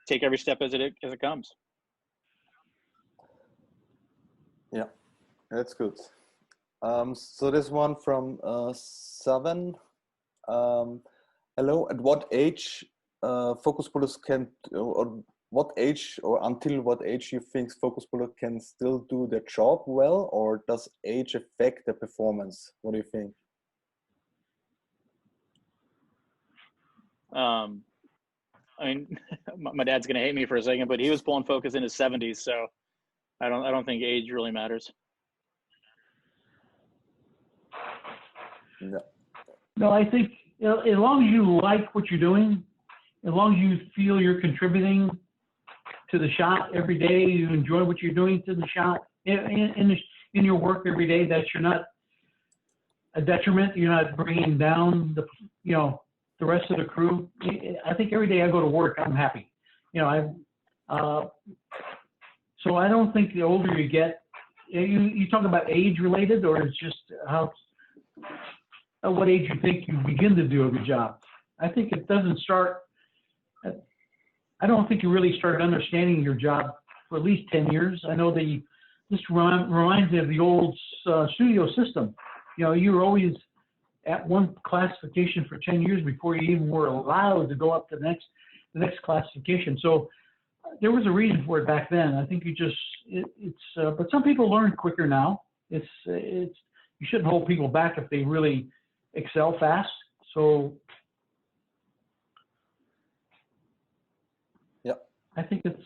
take every step as it comes. Yeah, that's good. So this one from Seven. Hello. At what age focus pullers can, or what age or until what age you think focus puller can still do their job well, or does age affect the performance? What do you think? I mean, my dad's gonna hate me for a second, but he was pulling focus in his 70s, so I don't think age really matters. No. No, I think as long as you like what you're doing, as long as you feel you're contributing to the shot every day, you enjoy what you're doing to the shot in your work every day, that you're not a detriment, you're not bringing down the rest of the crew. I think every day I go to work, I'm happy. So I don't think the older you get, you talk about age related, or it's just at what age you think you begin to do a good job. I think it doesn't start, I don't think you really start understanding your job for at least 10 years. I know this reminds me of the old studio system. You were always at one classification for 10 years before you even were allowed to go up to the next classification. So there was a reason for it back then. I think but some people learn quicker now. You shouldn't hold people back if they really excel fast. So yeah, I think it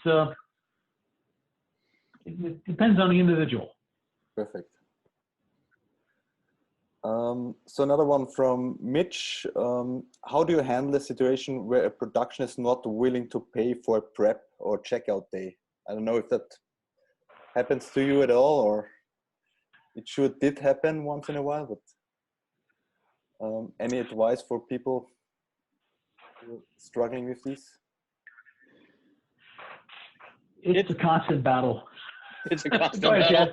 depends on the individual. Perfect. So another one from Mitch. How do you handle a situation where a production is not willing to pay for a prep or checkout day? I don't know if that happens to you at all, or it did happen once in a while, but any advice for people struggling with this? It's a constant battle. It's a constant battle.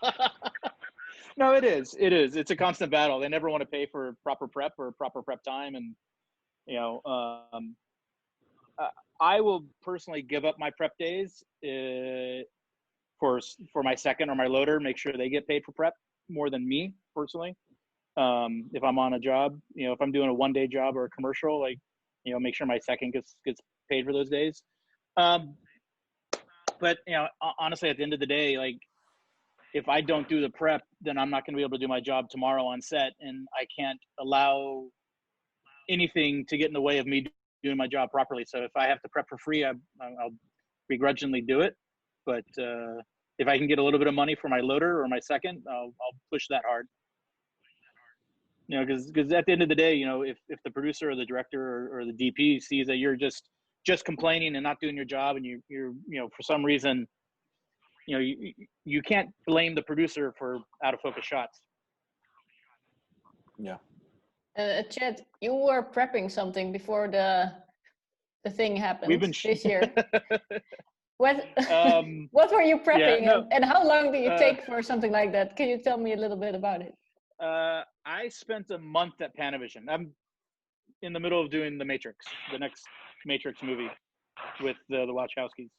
No, it is. It's a constant battle. They never want to pay for proper prep or proper prep time. And, I will personally give up my prep days for my second or my loader, make sure they get paid for prep more than me personally. If I'm on a job, if I'm doing a 1-day job or a commercial, make sure my second gets paid for those days. But, honestly, at the end of the day, if I don't do the prep, then I'm not going to be able to do my job tomorrow on set, and I can't allow anything to get in the way of me doing my job properly. So if I have to prep for free, I'll begrudgingly do it. But if I can get a little bit of money for my loader or my second, I'll push that hard. Because at the end of the day, if the producer or the director or the DP sees that you're just complaining and not doing your job, and you're for some reason, you can't blame the producer for out of focus shots. Yeah. Chad, you were prepping something before the thing happened this year. What were you prepping, and how long do you take for something like that? Can you tell me a little bit about it? I spent a month at Panavision. I'm in the middle of doing the next Matrix movie with the Wachowskis.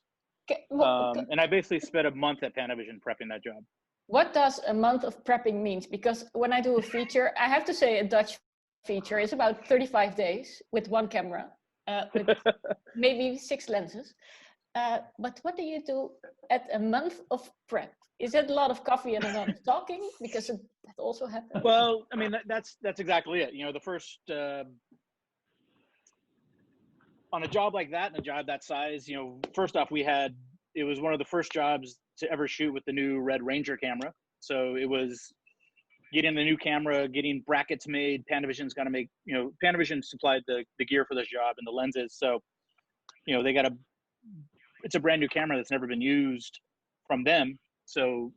And I basically spent a month at Panavision prepping that job. What does a month of prepping means? Because when I do a feature, I have to say a Dutch feature is about 35 days with one camera, with maybe 6 lenses. But what do you do at a month of prep? Is it a lot of coffee and a lot of talking? Because that also happens. Well, I mean, that's exactly it. The first on a job like that and a job that size, first off, it was one of the first jobs to ever shoot with the new Red Ranger camera. So it was getting the new camera, getting brackets made. Panavision's got to make, Panavision supplied the gear for this job and the lenses. So, it's a brand new camera that's never been used from them. So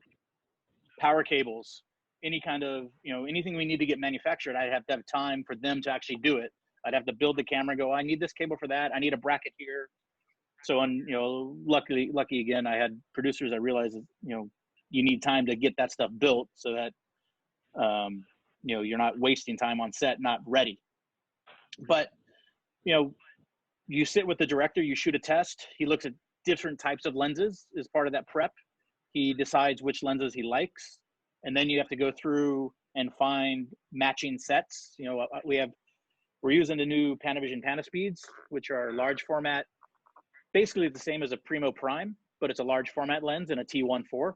power cables, any kind of, anything we need to get manufactured, I'd have to have time for them to actually do it. I'd have to build the camera, I need this cable for that. I need a bracket here. So, lucky again, I had producers that realized, you need time to get that stuff built so that, you're not wasting time on set, not ready. But, you sit with the director, you shoot a test. He looks at different types of lenses as part of that prep. He decides which lenses he likes. And then you have to go through and find matching sets. We're using the new Panavision Panaspeeds, which are large format basically the same as a Primo Prime, but it's a large format lens and a T1.4.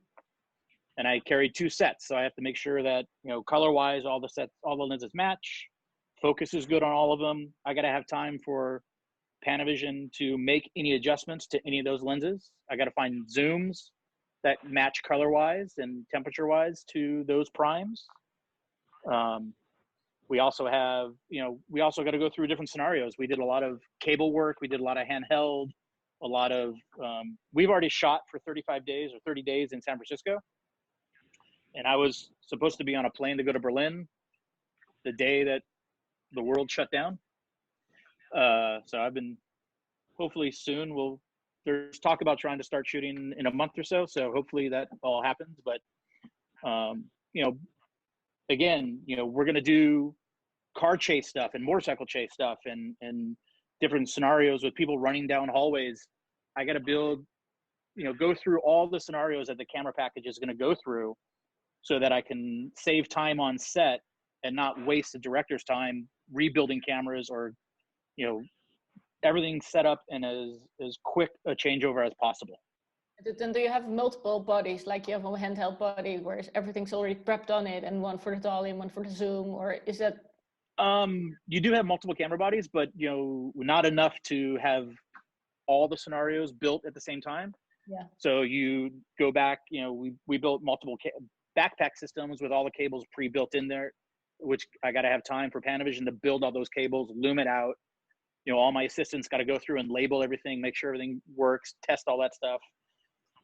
And I carried 2 sets, so I have to make sure that, you know, color-wise, all the lenses match. Focus is good on all of them. I got to have time for Panavision to make any adjustments to any of those lenses. I got to find zooms that match color-wise and temperature-wise to those primes. We also have, you know, we also got to go through different scenarios. We did a lot of cable work. We did a lot of handheld, a lot of, we've already shot for 35 days or 30 days in San Francisco. And I was supposed to be on a plane to go to Berlin the day that the world shut down. So I've been, hopefully soon there's talk about trying to start shooting in a month or so. So hopefully that all happens. But, you know, again, you know, we're going to do car chase stuff and motorcycle chase stuff and different scenarios with people running down hallways. I got to build, you know, go through all the scenarios that the camera package is going to go through so that I can save time on set and not waste the director's time rebuilding cameras or, you know, everything set up in as quick a changeover as possible. Then do you have multiple bodies, like you have a handheld body where everything's already prepped on it, and one for the dolly and one for the zoom, or is that? You do have multiple camera bodies, but, you know, not enough to have all the scenarios built at the same time. Yeah. So you go back, you know, we built multiple backpack systems with all the cables pre-built in there, which I got to have time for Panavision to build all those cables, loom it out. You know, all my assistants got to go through and label everything, make sure everything works, test all that stuff.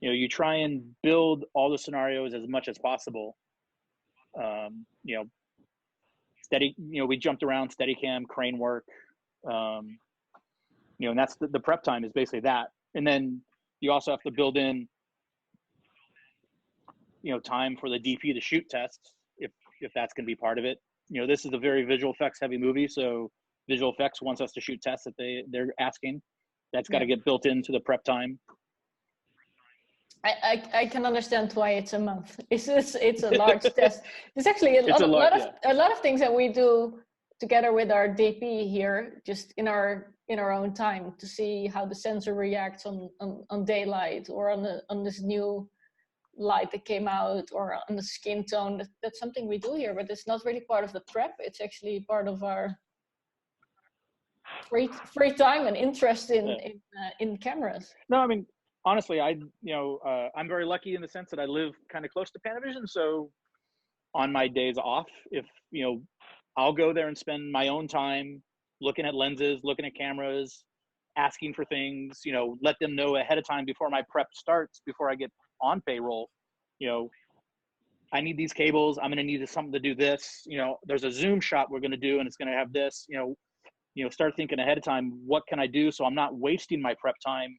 You know, you try and build all the scenarios as much as possible. You know, we jumped around Steadicam, crane work. You know, and that's the prep time is basically that. And then you also have to build in, you know, time for the DP to shoot tests, if that's going to be part of it. You know, this is a very visual effects heavy movie, so visual effects wants us to shoot tests that they're asking. That's got to get built into the prep time. I can understand why it's a month. It's a large test. It's actually a lot of things that we do together with our DP here, just in our own time, to see how the sensor reacts on daylight or on this new light that came out, or on the skin tone. That's something we do here, but it's not really part of the prep. It's actually part of our free time and interest in cameras. No, I mean, honestly, I'm very lucky in the sense that I live kind of close to Panavision. So on my days off, if, you know, I'll go there and spend my own time looking at lenses, looking at cameras, asking for things, you know, let them know ahead of time before my prep starts, before I get on payroll. You know, I need these cables. I'm going to need something to do this. You know, there's a zoom shot we're going to do, and it's going to have this, you know, start thinking ahead of time, what can I do? So I'm not wasting my prep time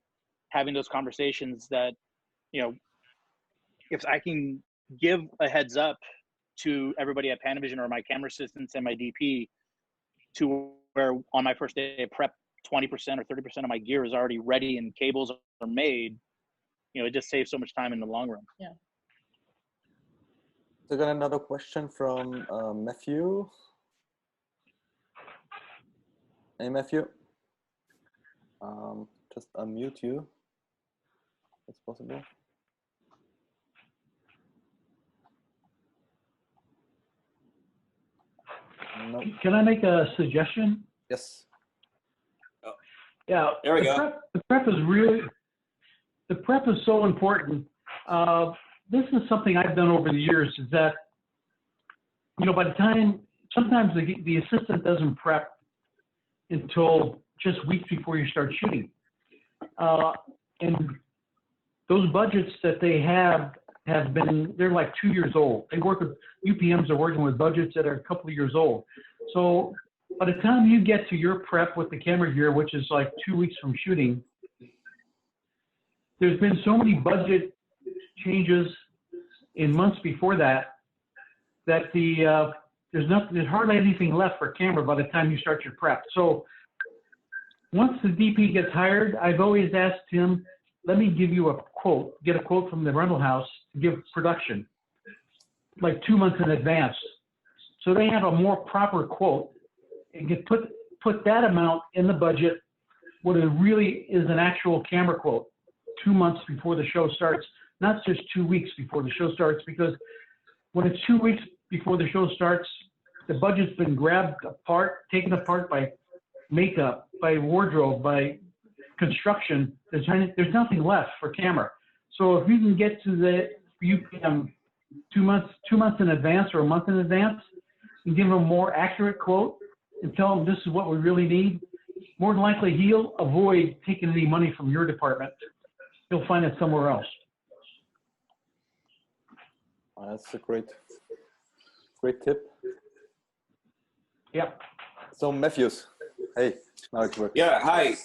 having those conversations that, you know, if I can give a heads up to everybody at Panavision or my camera assistants and my DP to where on my first day of prep, 20% or 30% of my gear is already ready and cables are made, you know, it just saves so much time in the long run. Yeah. So I got another question from Matthew. Hey, Matthew. Just unmute you. It's possible. No. Can I make a suggestion? Yes. Oh. Yeah. There we go. The prep is so important. This is something I've done over the years, is that, you know, by the time, sometimes the assistant doesn't prep until just weeks before you start shooting. And those budgets that they have been, they're like 2 years old. They work with, UPMs are working with budgets that are a couple of years old. So by the time you get to your prep with the camera gear, which is like 2 weeks from shooting, there's been so many budget changes in months before that there's hardly anything left for camera by the time you start your prep. So once the DP gets hired, I've always asked him, let me give you a quote, get a quote from the rental house to give production, like 2 months in advance. So they have a more proper quote and can put that amount in the budget what it really is an actual camera quote 2 months before the show starts, not just 2 weeks before the show starts, because when it's 2 weeks before the show starts, the budget's been grabbed apart, taken apart by makeup, by wardrobe, by construction. There's nothing left for camera. So if you can get to the UPM 2 months in advance or a month in advance, and give him a more accurate quote and tell him this is what we really need, more than likely he'll avoid taking any money from your department. He'll find it somewhere else. That's a great tip. Yeah. So Matthews, hey, now it works. Yeah, hi.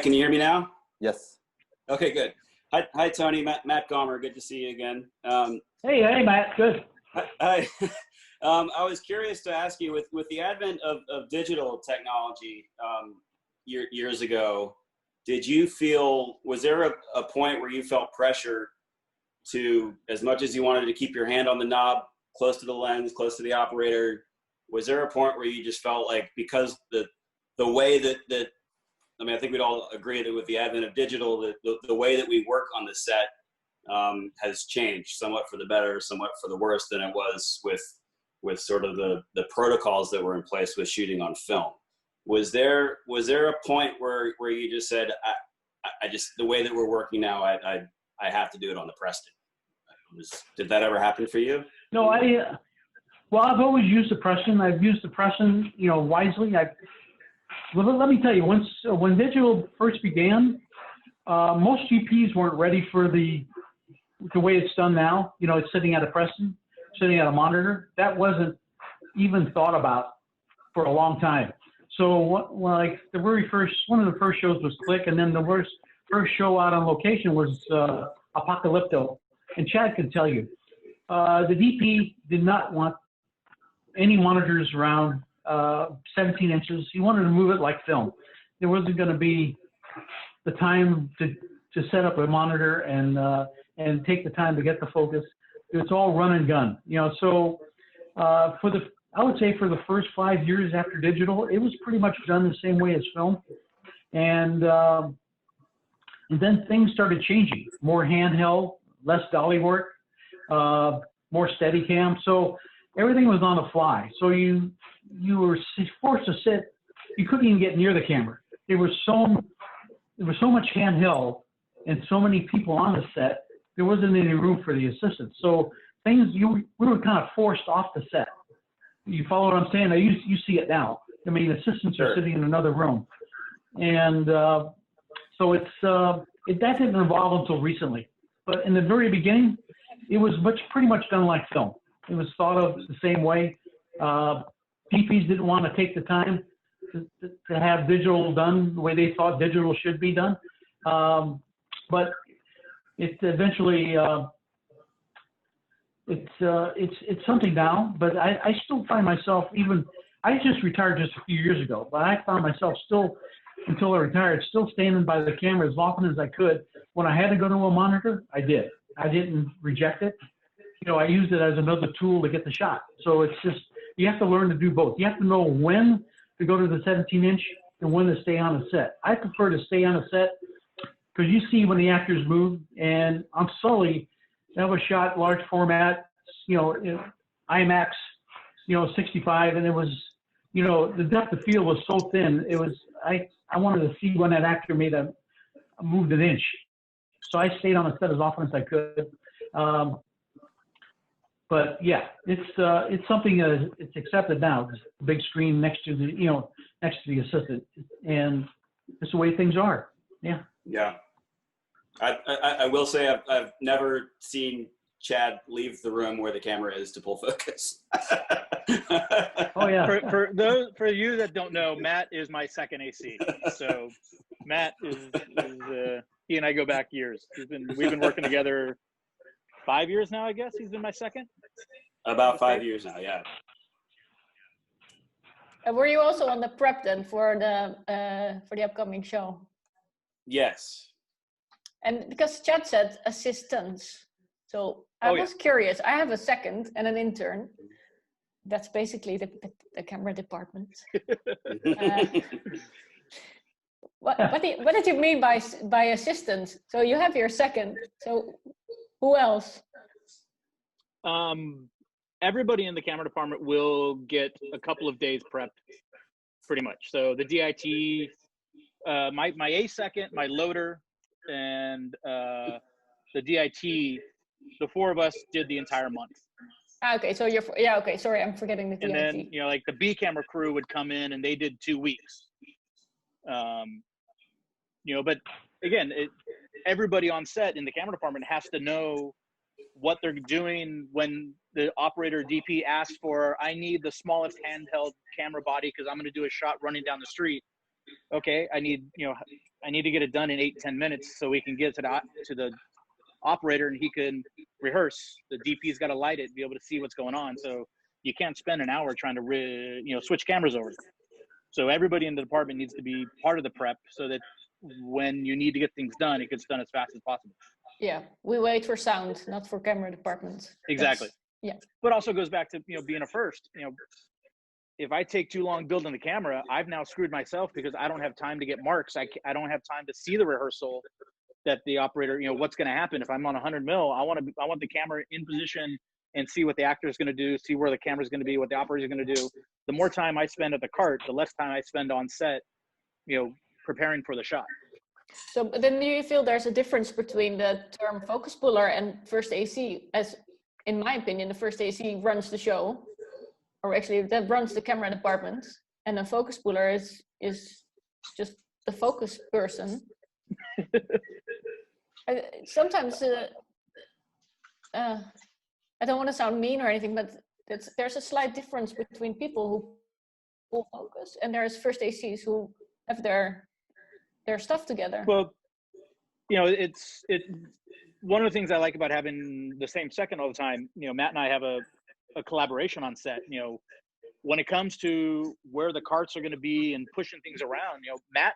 Can you hear me now? Yes. Okay, good. Hi, Tony. Matt Gomer. Good to see you again. Hey, Matt. Good. Hi. I was curious to ask you, with the advent of digital technology years ago, was there a point where you felt pressure to, as much as you wanted to keep your hand on the knob, close to the lens, close to the operator, was there a point where you just felt like, because the way that I mean, I think we'd all agree that with the advent of digital, the way that we work on the set has changed somewhat for the better, somewhat for the worse than it was with sort of the protocols that were in place with shooting on film. Was there a point where you just said, I just, the way that we're working now, I have to do it on the Preston? Did that ever happen for you? No, well, I've always used the Preston. I've used the Preston, wisely. Well, let me tell you, when digital first began, most GPs weren't ready for the way it's done now. It's sitting at a Preston, sitting at a monitor. That wasn't even thought about for a long time. So, like one of the first shows was Click, and then the first show out on location was Apocalypto. And Chad can tell you, the DP did not want any monitors around 17 inches. He wanted to move it like film. There wasn't going to be the time to set up a monitor and take the time to get the focus. It's all run and gun, So I would say for the first 5 years after digital, it was pretty much done the same way as film, and then things started changing. More handheld, less dolly work, more Steadicam. So everything was on the fly. So you were forced to sit. You couldn't even get near the camera. There was so much handheld and so many people on the set. There wasn't any room for the assistants. So we were kind of forced off the set. You follow what I'm saying? Now you see it now. I mean, assistants are sitting in another room, and so that didn't evolve until recently. But in the very beginning, it was pretty much done like film. It was thought of the same way. DPs didn't want to take the time to have digital done the way they thought digital should be done. But it eventually, it's something now. But I still find myself, I just retired just a few years ago, but I found myself still, until I retired, still standing by the camera as often as I could. When I had to go to a monitor, I did. I didn't reject it. I used it as another tool to get the shot. So it's just, you have to learn to do both. You have to know when to go to the 17-inch and when to stay on a set. I prefer to stay on a set because you see when the actors move. And on Sully, that was shot large format, IMAX, 65, and it was, the depth of field was so thin. It was, I wanted to see when that actor made moved an inch. So I stayed on the set as often as I could. But yeah, it's something that it's accepted now. There's a big screen next to the assistant, and it's the way things are. Yeah. Yeah. I will say I've never seen Chad leave the room where the camera is to pull focus. Oh yeah. For you that don't know, Matt is my second AC. So Matt is he and I go back years. We've been working together 5 years now, I guess. He's been my second. About 5 years now, yeah. Were you also on the prep then for the upcoming show? Yes. And because Chad said assistants, so I was curious. I have a second and an intern. That's basically the camera department. What did you mean by assistant? So you have your second. So who else? Everybody in the camera department will get a couple of days prep, pretty much. So the DIT, my A second, my loader, and the DIT, the four of us did the entire month. Okay, so okay. Sorry, I'm forgetting the DIT. And then like the B camera crew would come in and they did 2 weeks. But again, everybody on set in the camera department has to know what they're doing when the operator DP asks for, I need the smallest handheld camera body because I'm going to do a shot running down the street. Okay, I need to get it done in 8-10 minutes so we can get to the operator and he can rehearse. The DP's got to light it, be able to see what's going on. So you can't spend an hour trying to switch cameras over. So everybody in the department needs to be part of the prep so that when you need to get things done, it gets done as fast as possible. Yeah, we wait for sound, not for camera department. Exactly. Yeah. But also goes back to being a first. If I take too long building the camera, I've now screwed myself because I don't have time to get marks. I don't have time to see the rehearsal that the operator, what's going to happen. If I'm on 100 mil, I want the camera in position and see what the actor is going to do, see where the camera is going to be, what the operator is going to do. The more time I spend at the cart, the less time I spend on set, preparing for the shot. So then do you feel there's a difference between the term focus puller and first AC? As in my opinion, the first AC runs the show, or actually that runs the camera department, and a focus puller is just the focus person. Sometimes I don't want to sound mean or anything, but there's a slight difference between people who pull focus and there's first ACs who have their stuff together. Well, it's one of the things I like about having the same second all the time. Matt and I have a collaboration on set. When it comes to where the carts are going to be and pushing things around, Matt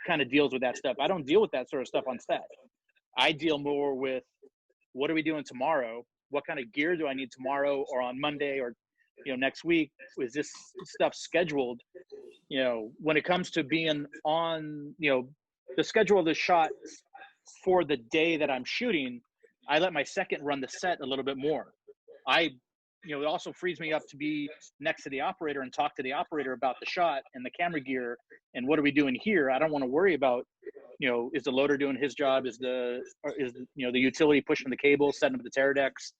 kind of deals with that stuff. I don't deal with that sort of stuff on set. I deal more with what are we doing tomorrow? What kind of gear do I need tomorrow or on Monday or next week? Is this stuff scheduled? When it comes to being on the schedule of the shot for the day that I'm shooting, I let my second run the set a little bit more. It also frees me up to be next to the operator and talk to the operator about the shot and the camera gear and what are we doing here. I don't want to worry about is the loader doing his job? Is the utility pushing the cable, setting up the tear decks?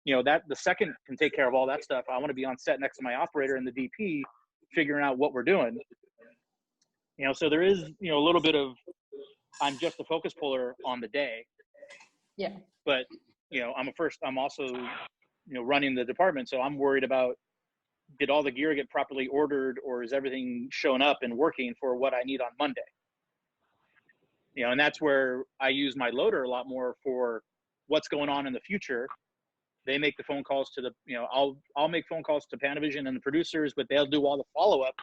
That the second can take care of all that stuff. I want to be on set next to my operator and the DP, figuring out what we're doing. So there is a little bit of I'm just a focus puller on the day. Yeah. But I'm also running the department, so I'm worried about did all the gear get properly ordered or is everything showing up and working for what I need on Monday? And that's where I use my loader a lot more for what's going on in the future. They make the phone calls to I'll make phone calls to Panavision and the producers, but they'll do all the follow-up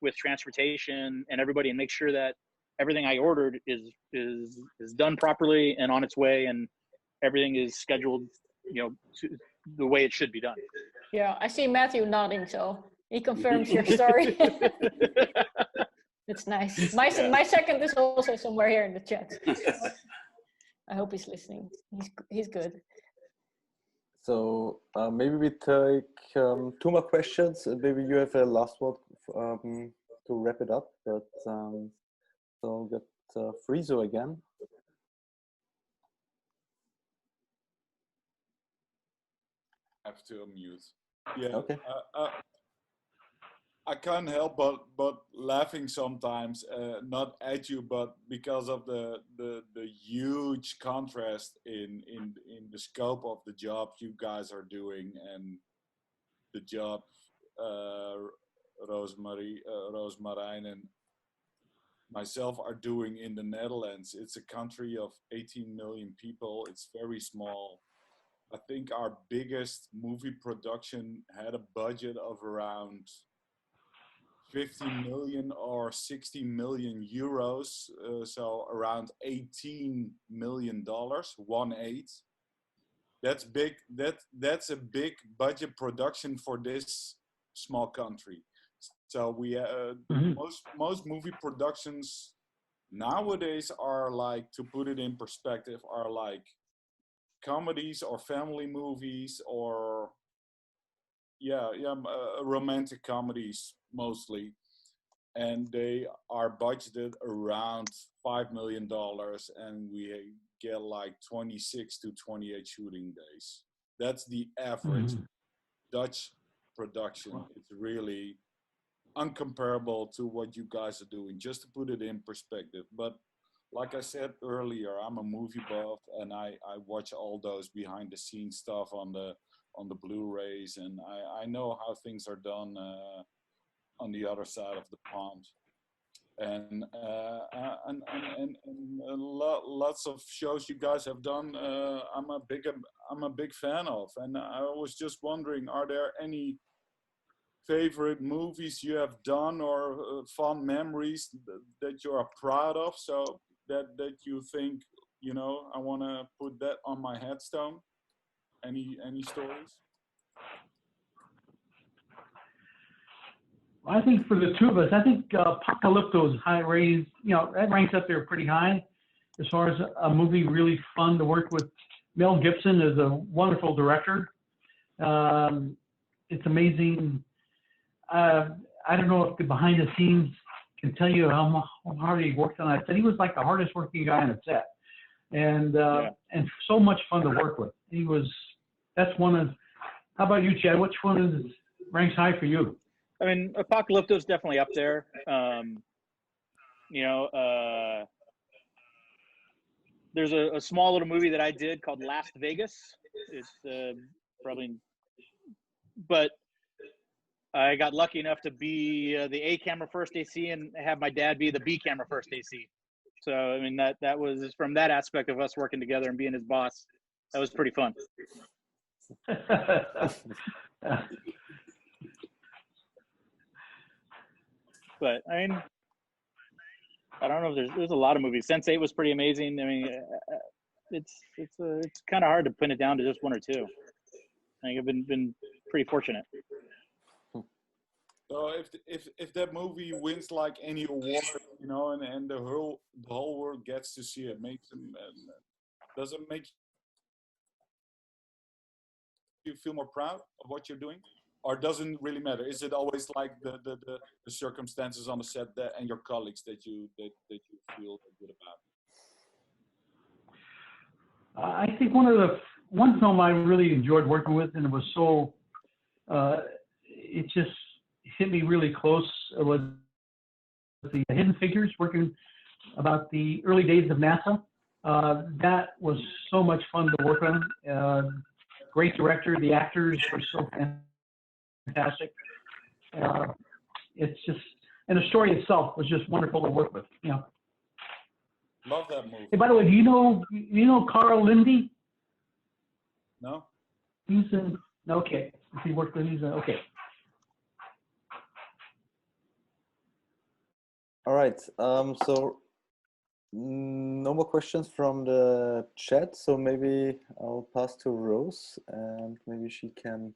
with transportation and everybody and make sure that everything I ordered is done properly and on its way and everything is scheduled, to the way it should be done. Yeah, I see Matthew nodding, so he confirms your story. It's nice. My second is also somewhere here in the chat. I hope he's listening. He's good. So maybe we take 2 more questions. Maybe you have a last word to wrap it up. But so we'll get Friso again. I have to unmute. Yeah. Okay. I can't help but laughing sometimes, not at you, but because of the huge contrast in the scope of the job you guys are doing and the job Roosmarijn and myself are doing in the Netherlands. It's a country of 18 million people. It's very small. I think our biggest movie production had a budget of around 50 million or 60 million euros, so around $18 million, 1/8. That's big. That's a big budget production for this small country. So we most movie productions, nowadays are like, to put it in perspective, are like comedies or family movies or romantic comedies mostly, and they are budgeted around $5 million, and we get like 26 to 28 shooting days. That's the average. Dutch production. It's really uncomparable to what you guys are doing, just to put it in perspective. But like I said earlier, I'm a movie buff, and I watch all those behind the scenes stuff on the Blu-rays, and I know how things are done on the other side of the pond. And lots of shows you guys have done, I'm a big fan of. And I was just wondering, are there any favorite movies you have done or fond memories that you are proud of, so that you think, you know, I want to put that on my headstone? Any stories? I think for the two of us, I think Apocalypto's high raised, you know, that ranks up there pretty high as far as a movie really fun to work with. Mel Gibson is a wonderful director. It's amazing. I don't know if the behind the scenes can tell you how hard he worked on it. But he was like the hardest working guy on the set, and so much fun to work with. That's one of. How about you, Chad? Which one ranks high for you? I mean, Apocalypto's definitely up there. There's a small little movie that I did called Las Vegas. It's but I got lucky enough to be the A camera first AC and have my dad be the B camera first AC. So, I mean, that was, from that aspect of us working together and being his boss, that was pretty fun. But I mean, I don't know if there's a lot of movies. Sense8 was pretty amazing. I mean, it's kind of hard to pin it down to just one or two. I think I've been pretty fortunate. So if that movie wins like any award, you know, and the whole world gets to see it, does it make you feel more proud of what you're doing? Or doesn't really matter? Is it always like the circumstances on the set and your colleagues that you feel good about? I think one film I really enjoyed working with, and it was so it just hit me really close, was the Hidden Figures, working about the early days of NASA. That was so much fun to work on. Great director, the actors were so fantastic. It's just, and the story itself was just wonderful to work with. You know. Love that movie. Hey, by the way, do you know Carl Lindy? No. He's in. Okay. He worked with. He's in. Okay. All right. So no more questions from the chat. So maybe I'll pass to Rose, and maybe she can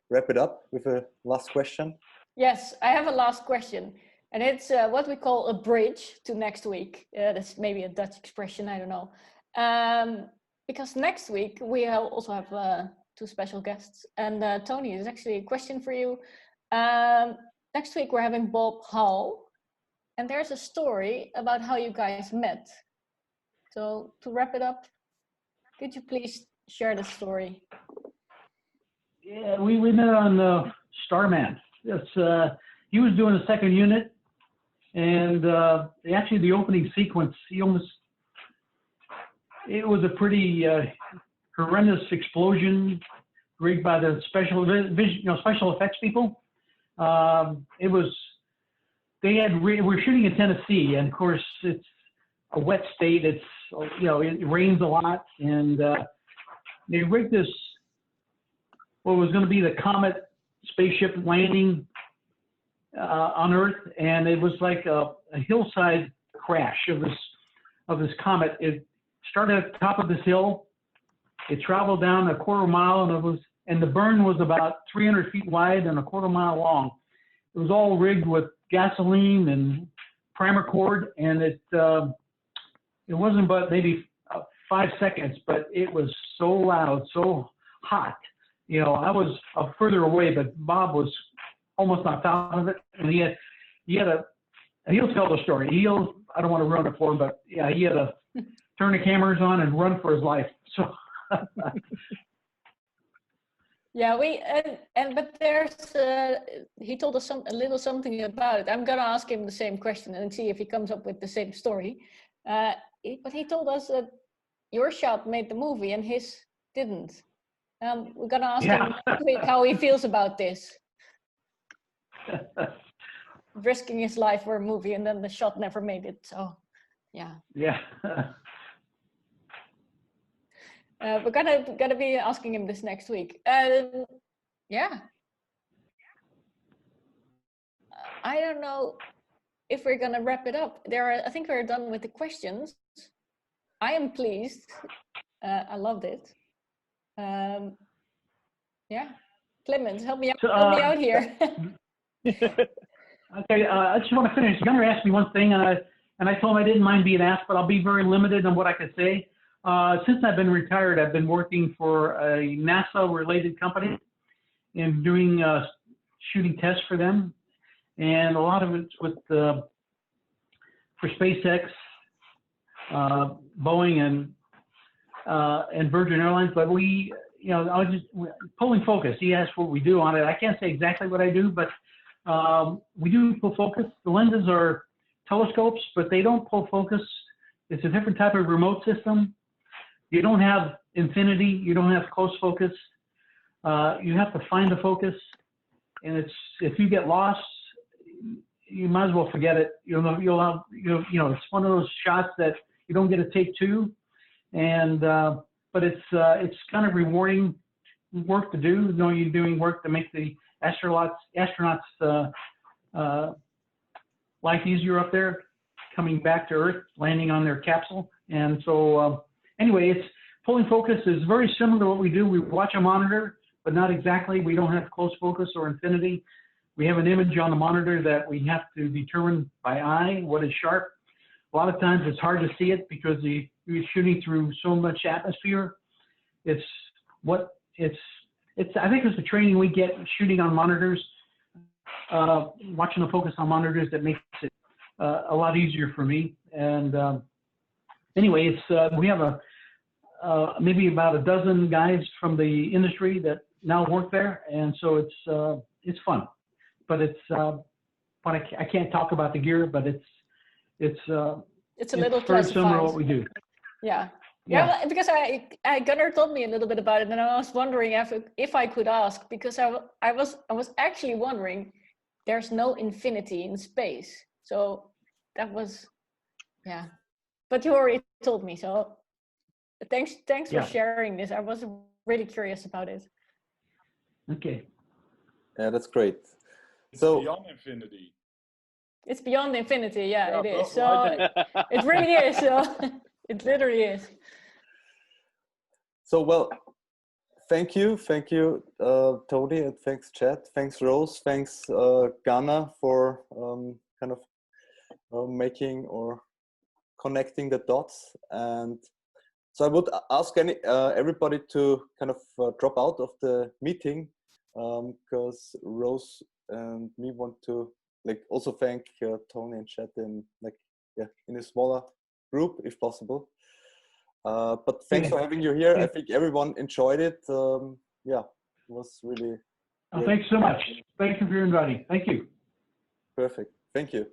wrap it up with a last question. Yes, I have a last question, and it's what we call a bridge to next week. That's maybe a Dutch expression, I don't know. Because next week we also have two special guests, and Tony, there's actually a question for you. Next week we're having Bob Hall, and there's a story about how you guys met. So to wrap it up, could you please share the story? Yeah, we met on Starman. He was doing the second unit, and actually the opening sequence, it was a pretty horrendous explosion rigged by the special effects people. We're shooting in Tennessee, and of course it's a wet state. It rains a lot, and they rigged this, what was going to be the Comet spaceship landing on Earth, and it was like a hillside crash of this comet. It started at the top of this hill. It traveled down a quarter mile, and the burn was about 300 feet wide and a quarter mile long. It was all rigged with gasoline and primer cord, and it wasn't but maybe 5 seconds, but it was so loud, so hot. You know, I was further away, but Bob was almost knocked out of it, and he had a, and he'll tell the story. I don't want to ruin it for him, but yeah, he had to turn the cameras on and run for his life. So. Yeah, but there's he told us a little something about it. I'm gonna ask him the same question and see if he comes up with the same story. But he told us that your shot made the movie and his didn't. We're gonna ask him how he feels about this. Risking his life for a movie and then the shot never made it. So, yeah. Yeah. We're gonna be asking him this next week. Yeah. I don't know if we're gonna wrap it up. I think we're done with the questions. I am pleased. I loved it. Yeah. Clemens, help me out here. Okay, I just want to finish. Gunnar asked me one thing, and I told him I didn't mind being asked, but I'll be very limited on what I could say. Since I've been retired, I've been working for a NASA-related company and doing shooting tests for them, and a lot of it's with for SpaceX, Boeing, and Virgin Airlines. But I was just pulling focus. He asked what we do on it. I can't say exactly what I do, but we do pull focus. The lenses are telescopes, but they don't pull focus. It's a different type of remote system. You don't have infinity. You don't have close focus. You have to find the focus, and if you get lost, you might as well forget it. You'll have it's one of those shots that you don't get a take two, and but it's kind of rewarding work to do. Knowing you're doing work to make the astronauts life easier up there, coming back to Earth, landing on their capsule, and so. Anyway, it's pulling focus is very similar to what we do. We watch a monitor, but not exactly. We don't have close focus or infinity. We have an image on the monitor that we have to determine by eye what is sharp. A lot of times it's hard to see it because you're shooting through so much atmosphere. I think it's the training we get shooting on monitors, watching the focus on monitors that makes it a lot easier for me. And anyway, we have maybe about a dozen guys from the industry that now work there, and so it's fun. But but I can't talk about the gear, but it's a little very similar to what we do. Yeah. Well, because Gunnar told me a little bit about it, and I was wondering if I could ask, because I was actually wondering, there's no infinity in space, so that was But you already told me, so thanks for sharing this. I was really curious about it. Okay. Yeah, that's great. It's beyond infinity. It's beyond infinity, it is. So it really is. So it literally is. So well, thank you, Tony, and thanks, Chad. Thanks, Rose. Thanks, Gunnar, for kind of making or connecting the dots. And so I would ask everybody to kind of drop out of the meeting, because Rose and me want to also thank Tony and Chad in a smaller group if possible. But thanks for having you here. I think everyone enjoyed it. It was really. Thanks so much. Thank you for inviting. Thank you. Perfect. Thank you.